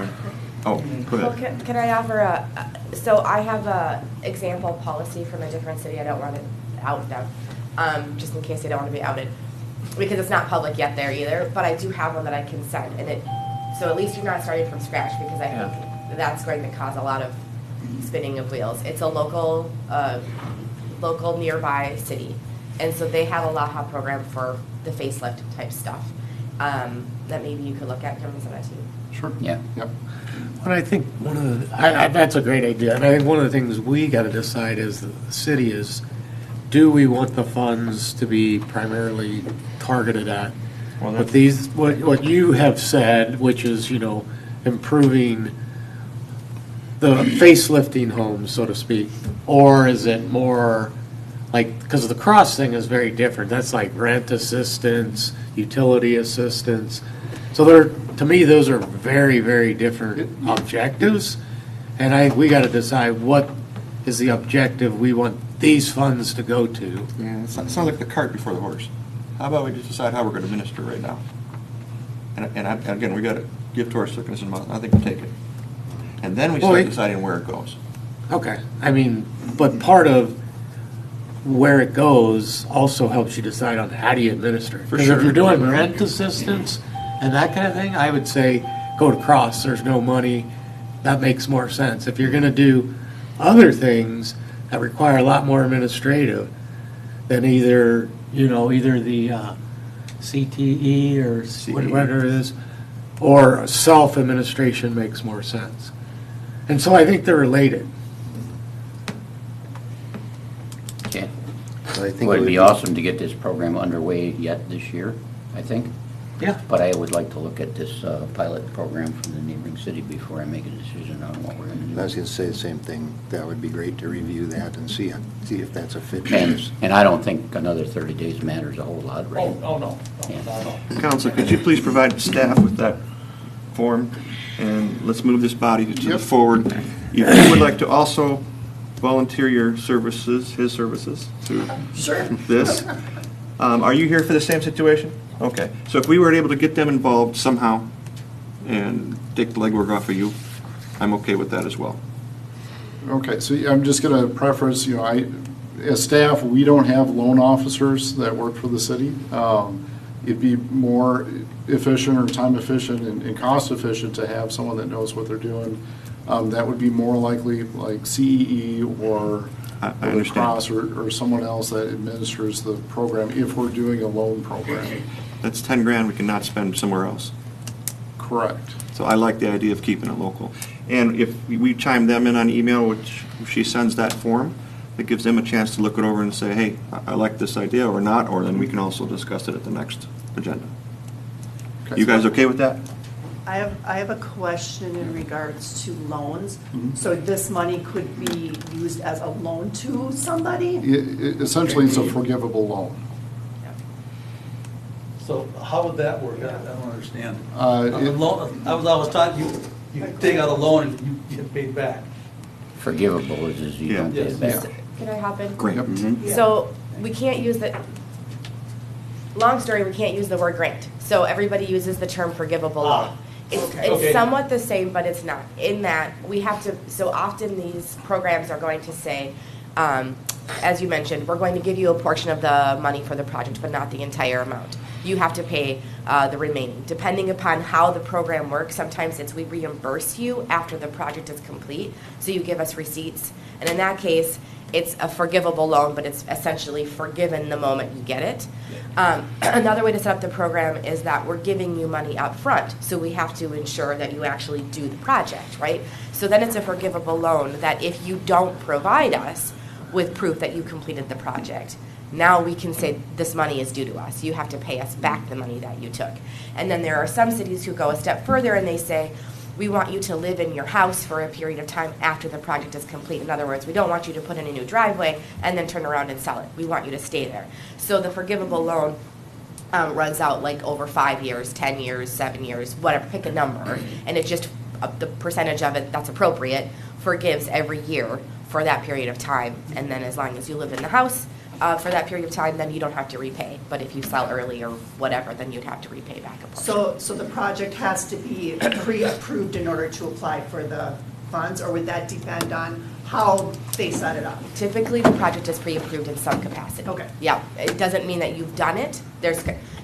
A: Oh, go
I: Well,
A: ahead.
I: can I offer so I have a example policy from a different city. I don't want to out them, just in case they don't want to be outed, because it's not public yet there either, but I do have one that I can send, so at least you're not starting from scratch, because I think that's going to cause a lot of spinning of wheels. It's a local nearby city, and so they have a LAHA program for the facelift type stuff, that maybe you could look at and send that to you.
C: Sure.
E: Yeah.
C: Yep.
B: But I think that's a great idea, and I think one of the things we got to decide as the city is, do we want the funds to be primarily targeted at?
A: Well,
B: But what you have said, which is, improving the facelifting homes, so to speak, or is it more like, because the cross thing is very different, that's like rent assistance, utility assistance. So to me, those are very, very different objectives, and we got to decide what is the objective we want these funds to go to.
A: Yeah, it sounds like the cart before the horse. How about we just decide how we're going to administer right now? And again, we got to give to our sickness and month. I think we take it. And then we start deciding where it goes.
B: Okay, I mean, but part of where it goes also helps you decide on how do you administer it.
A: For
B: Because
A: sure.
B: if you're doing rent assistance and that kind of thing, I would say go to cross, there's no money, that makes more sense. If you're gonna do other things that require a lot more administrative, then either the CTE or whatever it is, or self-administration makes more sense. And so I think they're related.
E: Okay.
D: I think
E: It would be awesome to get this program underway yet this year, I think.
B: Yeah.
E: But I would like to look at this pilot program from the neighboring city before I make a decision on what we're going to do.
D: I was going to say the same thing. That would be great to review that and see if that's a fit for us.
E: And I don't think another 30 days matters a whole lot, right?
H: Oh, no,
E: Yeah.
H: not at all.
A: Council, could you please provide staff with that form? And let's move this body to the forward. If you would like to also volunteer your services, his services, to this, are you here for the same situation? Okay, so if we were able to get them involved somehow and take the legwork off of you, I'm okay with that as well.
C: Okay, so I'm just going to preface, as staff, we don't have loan officers that work for the city. It'd be more efficient or time efficient and cost efficient to have someone that knows what they're doing. That would be more likely like CEE or
A: I
C: the
A: understand.
C: Cross or someone else that administers the program if we're doing a loan program.
A: That's 10 grand we cannot spend somewhere else.
C: Correct.
A: So I like the idea of keeping it local. And if we chime them in on email, which she sends that form, it gives them a chance to look it over and say, hey, I like this idea or not, or then we can also discuss it at the next agenda.
C: Okay.
A: You guys okay with that?
L: I have a question in regards to loans. So this money could be used as a loan to somebody?
C: Essentially, it's a forgivable loan.
H: So how would that work? I don't understand.
C: Uh,
H: On the
C: it-
H: loan, I was taught you take out a loan and you get paid back.
E: Forgivable is you don't pay it
H: Yes.
E: back.
I: Can I hop in?
A: Great.
I: So we can't use the, long story, we can't use the word grant. So everybody uses the term forgivable loan. It's
H: Okay.
I: somewhat the same, but it's not. In that, we have to, so often these programs are going to say, as you mentioned, we're going to give you a portion of the money for the project, but not the entire amount. You have to pay the remaining. Depending upon how the program works, sometimes it's we reimburse you after the project is complete, so you give us receipts. And in that case, it's a forgivable loan, but it's essentially forgiven the moment you get it. Another way to set up the program is that we're giving you money up front, so we have to ensure that you actually do the project, right? So then it's a forgivable loan that if you don't provide us with proof that you completed the project, now we can say this money is due to us. You have to pay us back the money that you took. And then there are some cities who go a step further and they say, we want you to live in your house for a period of time after the project is complete. In other words, we don't want you to put in a new driveway and then turn around and sell it. We want you to stay there. So the forgivable loan runs out like over 5 years, 10 years, 7 years, whatever, pick a number. And it just, the percentage of it that's appropriate forgives every year for that period of time. And then as long as you live in the house for that period of time, then you don't have to repay. But if you sell early or whatever, then you'd have to repay back a portion.
L: So the project has to be pre-approved in order to apply for the funds, or would that depend on how they set it up?
I: Typically, the project is pre-approved in some capacity.
L: Okay.
I: Yeah, it doesn't mean that you've done it.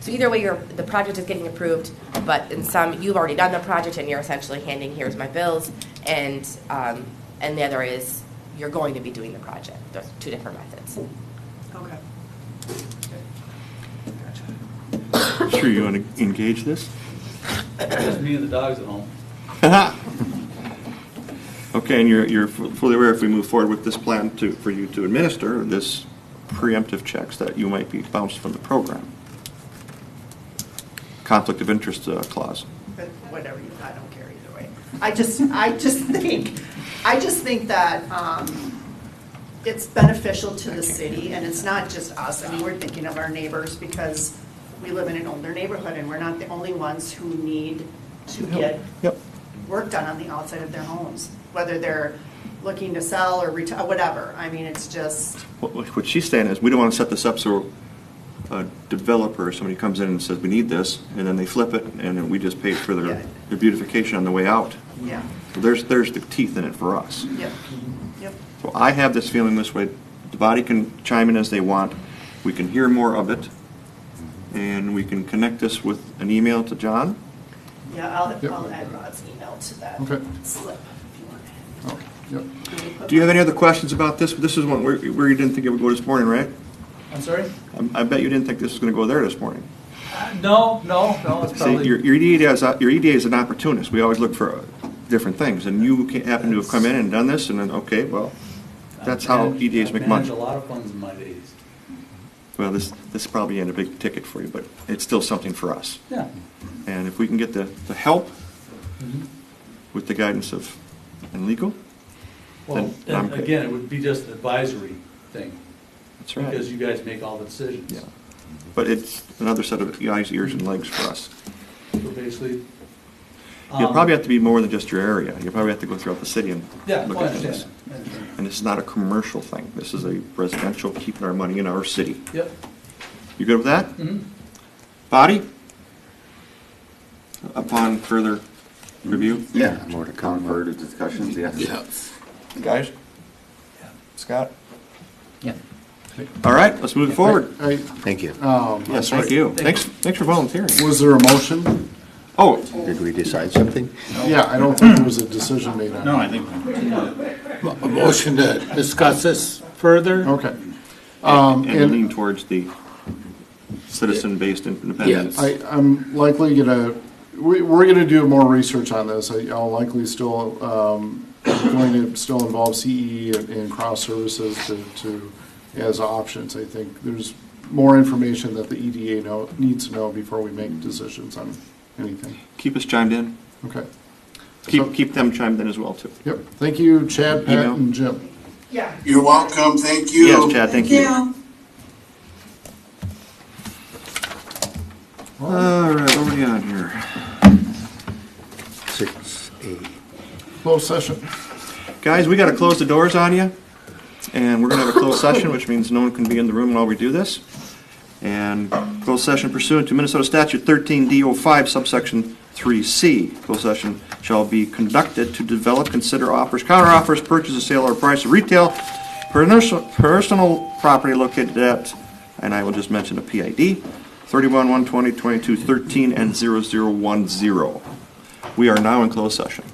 I: So either way, the project is getting approved, but in some, you've already done the project and you're essentially handing, here's my bills, and the other is, you're going to be doing the project. There's two different methods.
L: Okay.
A: Sure you want to engage this?
H: Just me and the dogs at home.
A: Okay, and you're fully aware if we move forward with this plan for you to administer this preemptive checks that you might be bounced from the program. Conflict of interest clause.
L: But whatever, I don't care either way. I just think that it's beneficial to the city, and it's not just us. I mean, we're thinking of our neighbors because we live in an older neighborhood, and we're not the only ones who need to get
A: Yep.
L: work done on the outside of their homes, whether they're looking to sell or retire, whatever. I mean, it's just,
A: What she's saying is, we don't want to set this up so a developer, somebody comes in and says, we need this, and then they flip it, and then we just pay for
L: Yeah.
A: their beautification on the way out.
L: yeah,
A: So there's the teeth in it for us.
L: yep, yep.
A: So I have this feeling this way, the body can chime in as they want, we can hear more of it, and we can connect this with an email to John.
L: Yeah, I'll
C: Yep.
L: add Rod's email to that
C: Okay.
L: slip if you want.
C: Oh, yep.
A: Do you have any other questions about this? This is one where you didn't think it would go this morning, right?
H: I'm sorry?
A: I bet you didn't think this was going to go there this morning.
H: No, it's
A: See,
H: probably.
A: your EDA is an opportunist. We always look for different things, and you happen to have come in and done this, and then, okay, well, that's how EDAs make
H: I've
A: money.
H: managed a lot of funds in my days.
A: Well, this probably ain't a big ticket for you, but it's still something for us.
H: Yeah.
A: And if we can get the help with the guidance of and legal,
H: Well,
A: then I'm
H: and
A: good.
H: again, it would be just an advisory thing,
A: That's right.
H: because you guys make all the decisions.
A: Yeah. But it's another set of eyes, ears, and legs for us.
H: So basically.
A: You'll probably have to be more than just your area. You'll probably have to go throughout the city and
H: Yeah,
A: look
H: well, I
A: at things.
H: understand. I understand.
A: And this is not a commercial thing. This is a residential, keeping our money in our city.
H: Yep.
A: You good with that?
H: Mhm.
A: Body? Upon further review?
F: Yeah.
D: More to come.
F: Further discussions, yes.
G: Yeah.
A: Guys? Scott?
E: Yeah.
A: All right, let's move forward.
D: Thank you.
A: Yes, thank you. Thanks for volunteering.
C: Was there a motion?
A: Oh,
D: Did we decide something?
C: Yeah, I don't think there was a decision made on it.
G: No, I think. A motion to discuss this further?
C: Okay.
A: and
C: And
A: lean towards the citizen-based independence.
C: I'm likely gonna, we're gonna do more research on this. I'll likely still, going to still involve CE and cross services to, as options. I think there's more information that the EDA needs to know before we make decisions on anything.
A: Keep us chimed in.
C: Okay.
A: Keep them chimed in as well, too.
C: Yep. Thank you, Chad, Pat,
A: Email.
C: and Jim.
L: Yeah.
J: You're welcome, thank you.
A: Yes, Chad, thank you. All right, what are we on here?
D: 6A.
C: Closed session.
A: Guys, we got to close the doors on you, and we're going to have a closed session, which means no one can be in the room while we do this. And closed session pursuant to Minnesota Statute 13D05 subsection 3C. Closed session shall be conducted to develop, consider offers, counteroffers, purchase, or sale, or price of retail, personal property located at, and I will just mention a PID, 31, 120, 22, 13, and 0010. We are now in closed session.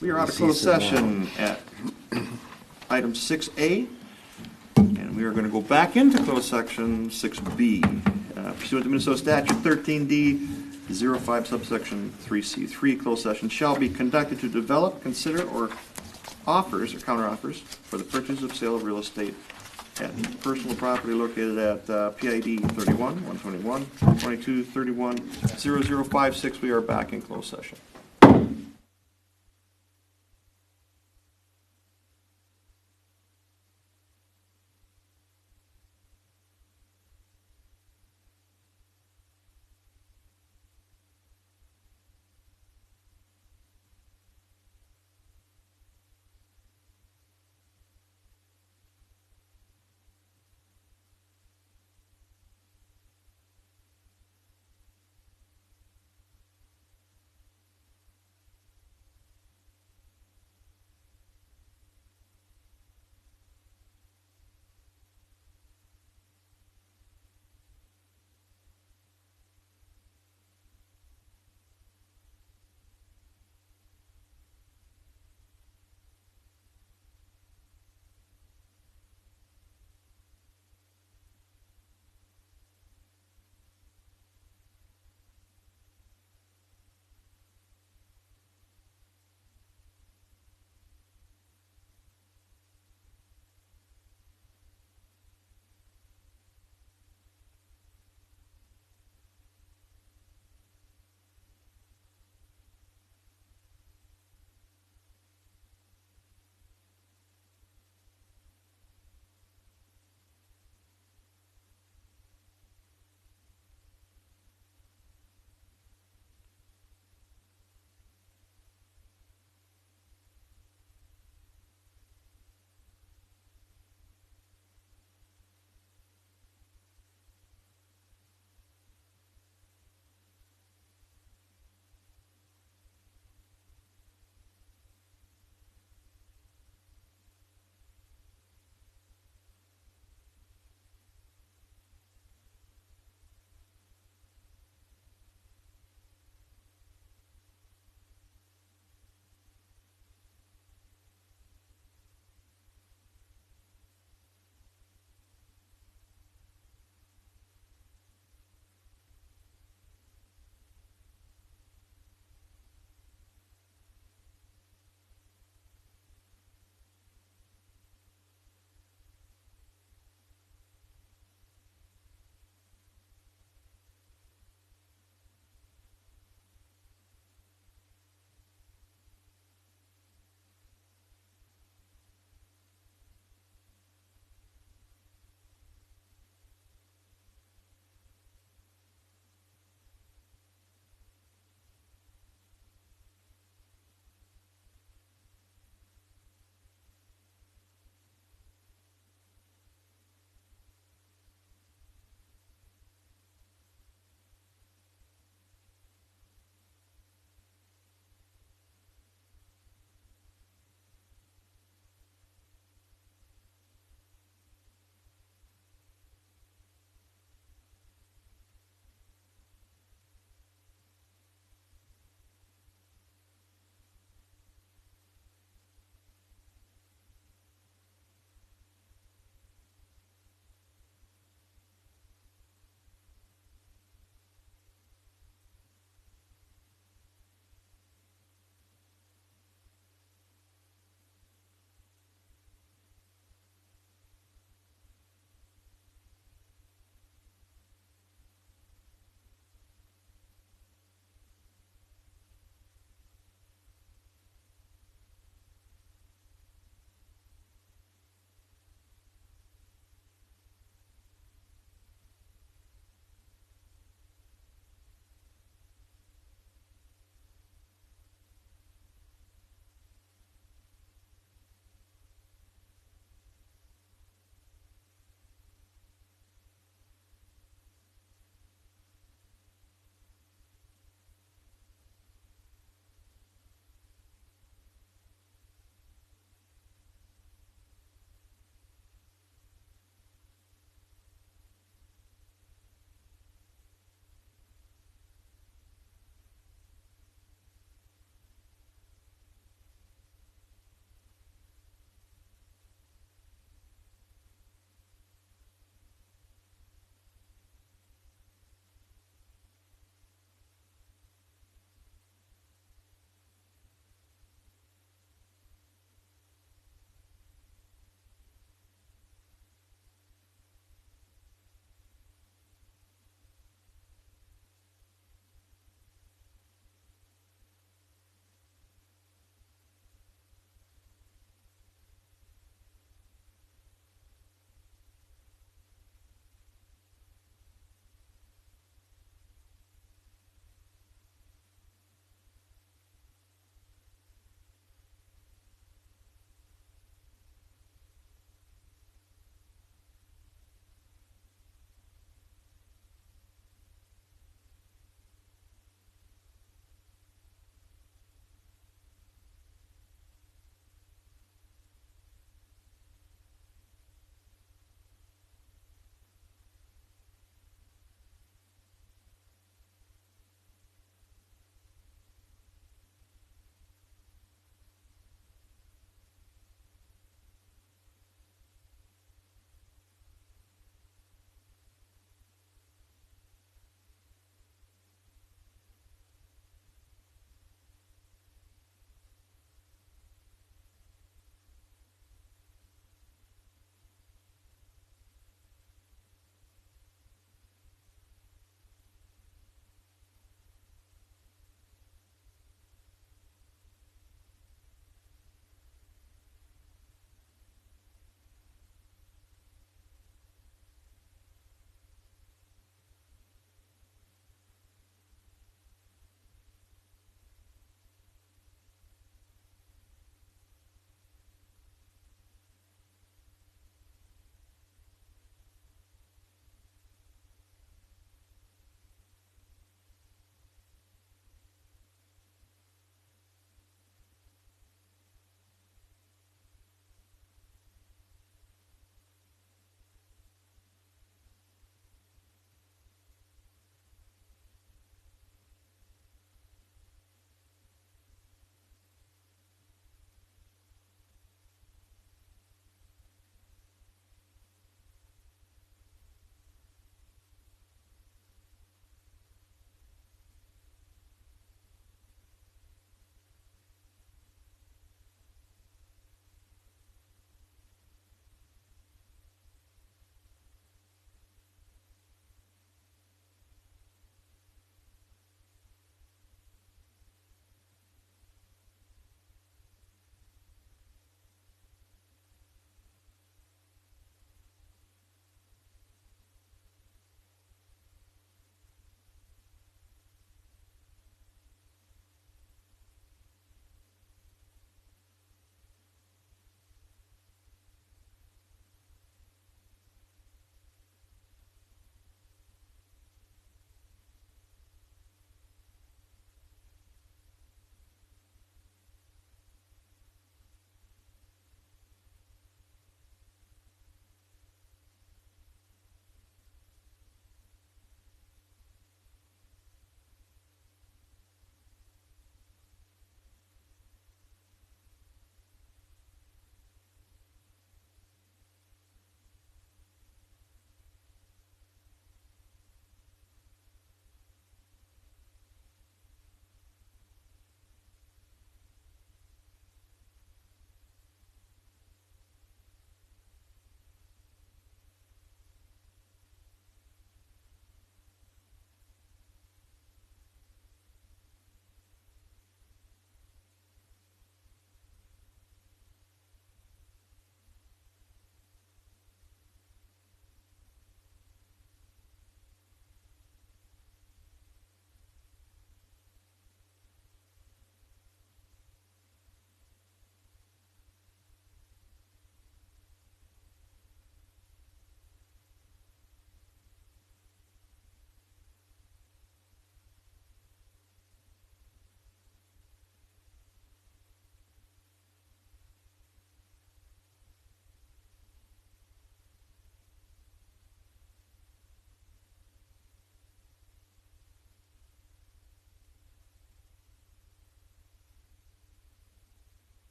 A: We are out of closed session at item 6A, and we are going to go back into closed section 6B. Pursuant to Minnesota Statute 13D 05 subsection 3C3, closed session shall be conducted to develop, consider, or offers or counteroffers for the purchase of sale of real estate at personal property located at PID 31, 121, 22, 31, 0056. We are back in closed session.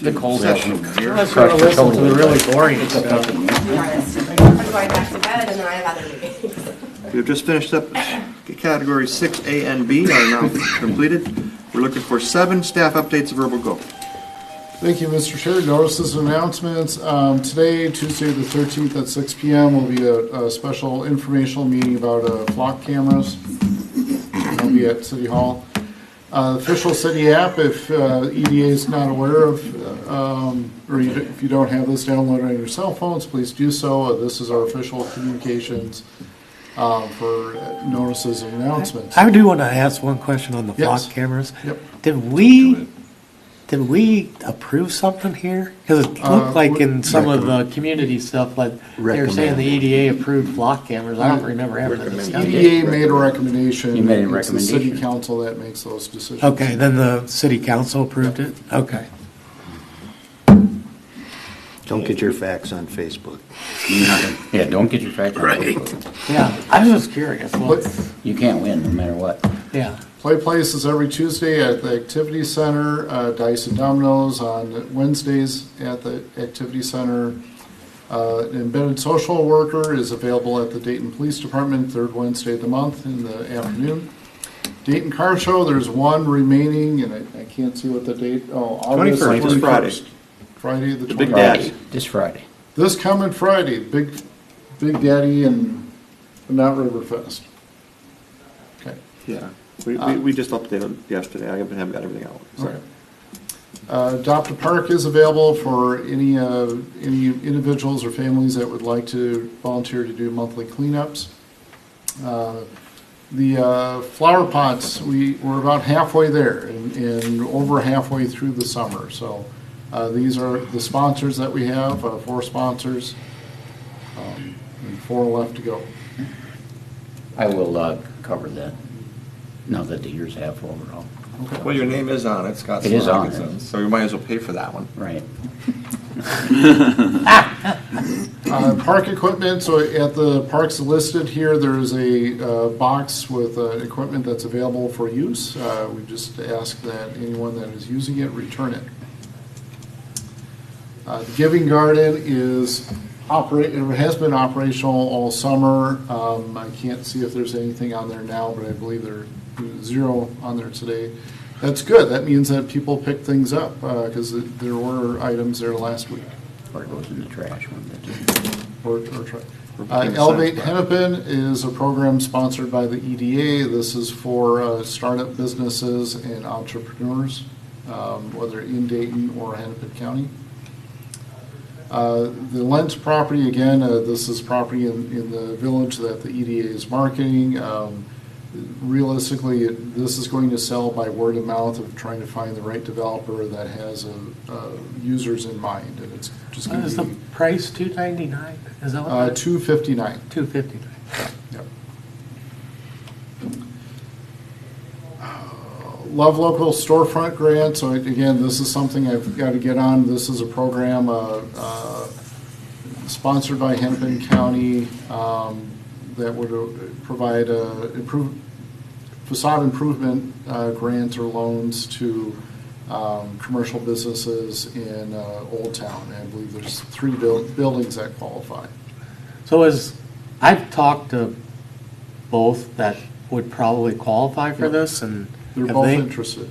E: The cold
A: session.
B: Unless you want to listen to the really boring stuff.
I: To be honest. I'm going back to bed and then I have other meetings.
A: We've just finished up categories 6A and B are now completed. We're looking for 7 staff updates. Verbal go.
C: Thank you, Mr. Chair. Notices and announcements. Today, Tuesday the 13th at 6 p.m. will be a special informational meeting about flock cameras. It'll be at City Hall. Official city app, if EDA is not aware of, or if you don't have this downloaded on your cell phones, please do so. This is our official communications for notices and announcements.
B: I do want to ask one question on the flock
C: Yes.
B: cameras.
C: Yep.
B: Did we approve something here? Because it looked like in some of the community stuff, like they were saying the EDA approved flock cameras. I don't remember having a discussion.
C: EDA made a recommendation.
E: You made a
C: It's the city
E: recommendation.
C: council that makes those decisions.
B: Okay, then the city council approved it? Okay.
D: Don't get your facts on Facebook.
E: Yeah, don't get your facts right.
B: Yeah, I was just curious.
E: You can't win no matter what.
B: Yeah.
C: Play Place is every Tuesday at the Activity Center, Dice and Dominoes on Wednesdays at the Activity Center. Embedded Social Worker is available at the Dayton Police Department, third Wednesday of the month in the afternoon. Dayton Car Show, there's one remaining, and I can't see what the date, August
A: 21st, this Friday.
C: Friday the 21st.
A: Big Daddy.
E: This Friday.
C: This coming Friday, Big Daddy and Not Riverfest. Okay.
A: Yeah. We just updated yesterday. I haven't got everything out. So.
C: Okay. Adopt a Park is available for any individuals or families that would like to volunteer to do monthly cleanups. The flower pots, we're about halfway there and over halfway through the summer. So these are the sponsors that we have, 4 sponsors, and 4 left to go.
E: I will cover that now that the year's half over.
A: Well, your name is on it, Scott.
E: It is on
A: Swanson,
E: it.
A: so you might as well pay for that one.
E: Right.
C: Park equipment, so at the parks listed here, there's a box with equipment that's available for use. We just ask that anyone that is using it, return it. The Giving Garden has been operational all summer. I can't see if there's anything on there now, but I believe there's 0 on there today. That's good. That means that people pick things up because there were items there last week.
E: Or it goes in the trash one.
C: Elevate Hennepin is a program sponsored by the EDA. This is for startup businesses and entrepreneurs, whether in Dayton or Hennepin County. The Lent Property, again, this is property in the village that the EDA is marketing. Realistically, this is going to sell by word of mouth of trying to find the right developer that has users in mind, and it's just going
B: Is
C: to
B: the
C: be
B: price $299? Is that what that is?
C: $259.
B: $259.
C: Yep. Love Local Storefront Grant. So again, this is something I've got to get on. This is a program sponsored by Hennepin County that would provide facade improvement grants or loans to commercial businesses in Old Town. And I believe there's 3 buildings that qualify.
B: So I've talked to both that would probably qualify for this, and
C: They're
B: have
C: both
B: they-
C: interested.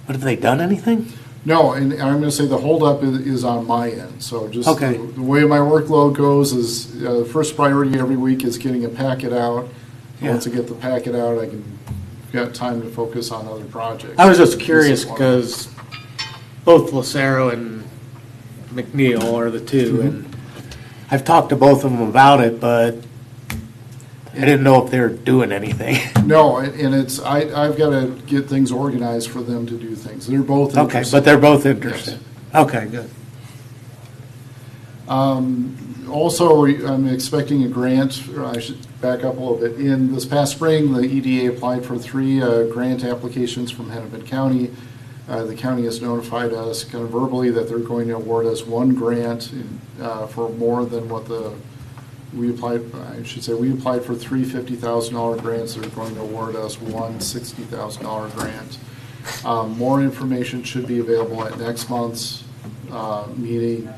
B: But have they done anything?
C: No, and I'm going to say the holdup is on my end. So just
B: Okay.
C: the way my workload goes is first priority every week is getting a packet out.
B: Yeah.
C: Once I get the packet out, got time to focus on other projects.
B: I was just curious
C: This is one.
B: because both Lucero and McNeil are the 2, and I've talked to both of them about it, but I didn't know if they were doing anything.
C: No, and it's I've got to get things organized for them to do things. They're both
B: Okay,
C: interested.
B: but they're both interested. Okay, good.
C: Also, I'm expecting a grant, or I should back up a little bit. In this past spring, the EDA applied for 3 grant applications from Hennepin County. The county has notified us kind of verbally that they're going to award us 1 grant for more than what we applied for 3 $50,000 grants. They're going to award us 1 $60,000 grant. More information should be available at next month's meeting.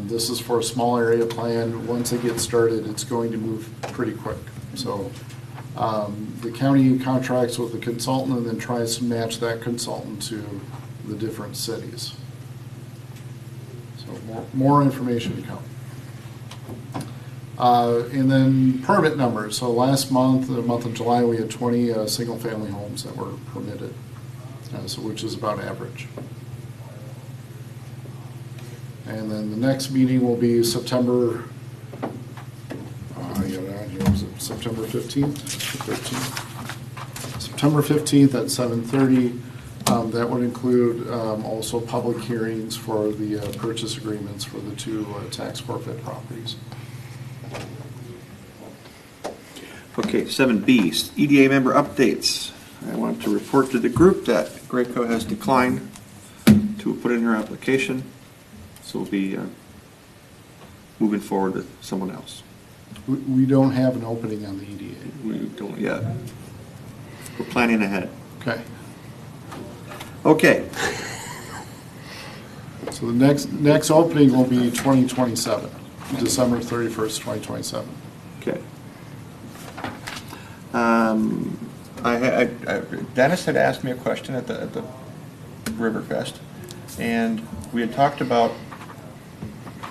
C: This is for a small area plan. Once it gets started, it's going to move pretty quick. So the county contracts with the consultant and then tries to match that consultant to the different cities. So more information to come. And then permit numbers. So last month, the month of July, we had 20 single-family homes that were permitted, so which is about average. And then the next meeting will be September, September 15th? September 15th at 7:30. That would include also public hearings for the purchase agreements for the two tax forfeit properties.
A: Okay, 7B, EDA member updates. I want to report to the group that Graco has declined to put in her application, so we'll be moving forward with someone else.
C: We don't have an opening on the EDA.
A: We don't yet. We're planning ahead.
C: Okay.
A: Okay.
C: So the next opening will be 2027, December 31st, 2027.
A: Okay. Dennis had asked me a question at the Riverfest, and we had talked about,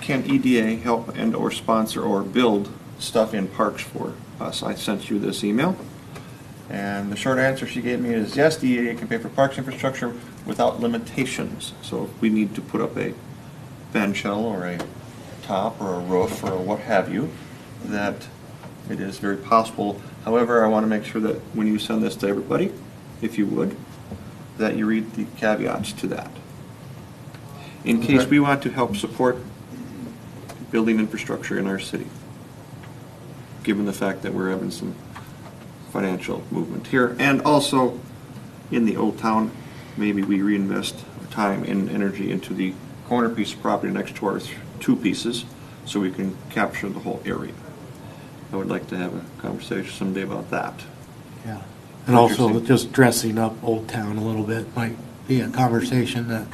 A: can EDA help and or sponsor or build stuff in parks for us? I sent you this email, and the short answer she gave me is yes, the EDA can pay for parks infrastructure without limitations. So if we need to put up a bench or a top or a roof or what have you, that it is very possible. However, I want to make sure that when you send this to everybody, if you would, that you read the caveats to that. In case we want to help support building infrastructure in our city, given the fact that we're having some financial movement here, and also in the old town, maybe we reinvest time and energy into the corner piece of property next to our two pieces, so we can capture the whole area. I would like to have a conversation someday about that.
B: Yeah. And also just dressing up Old Town a little bit might be a conversation that,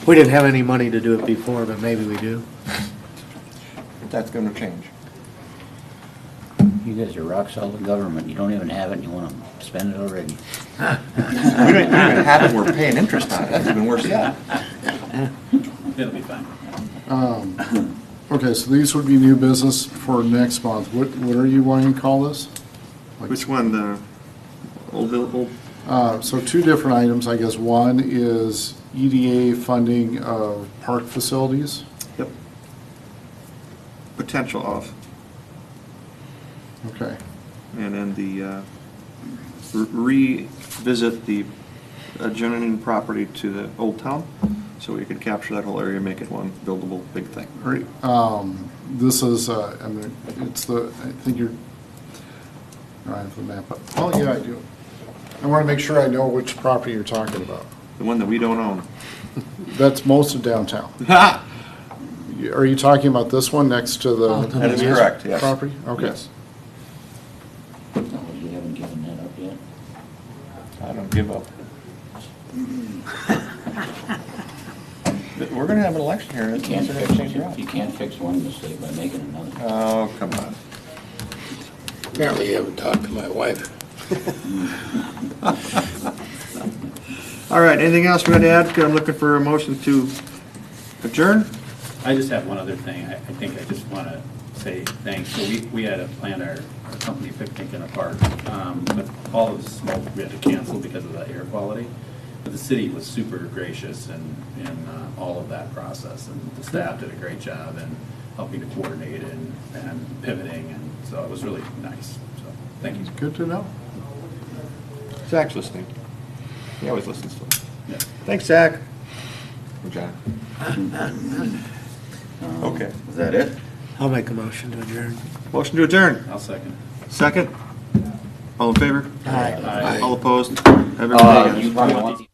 B: we didn't have any money to do it before, but maybe we do.
A: That's going to change.
E: You guys are rock solid government. You don't even have it and you want to spend it already.
A: We don't even have it, we're paying interest on it. That's even worse yet.
M: It'll be fine.
C: Okay, so these would be new business for next month. What are you wanting to call this?
A: Which one, the old?
C: So two different items, I guess. One is EDA funding of park facilities.
A: Yep. Potential of.
C: Okay.
A: And then the revisit the adjoining property to the old town, so we could capture that whole area, make it one buildable big thing.
C: All right. This is, I mean, it's the, I think you're, I have the map up. Oh, yeah, I do. I want to make sure I know which property you're talking about.
A: The one that we don't own.
C: That's most of downtown. Are you talking about this one next to the?
A: That is correct, yes.
C: Property? Okay.
A: Yes.
E: No, you haven't given that up yet.
A: I don't give up. We're gonna have an election here.
E: You can't fix one mistake by making another.
A: Oh, come on.
G: Apparently you haven't talked to my wife.
A: All right, anything else we want to add? I'm looking for a motion to adjourn.
M: I just have one other thing. I think I just want to say thanks. So we had planned our company picnic in a park, but all of the smoke we had to cancel because of the air quality. But the city was super gracious in all of that process, and the staff did a great job in helping to coordinate and pivoting, and so it was really nice. So thank you.
C: Good to know.
A: Zach's listening. He always listens to us.
M: Yeah.
A: Thanks, Zach. Good job. Okay.
F: Is that it?
B: I'll make a motion to adjourn.
A: Motion to adjourn.
M: I'll second.
A: Second. All in favor?
B: Aye.
A: All opposed? Have a good day, guys.
F: You probably want to-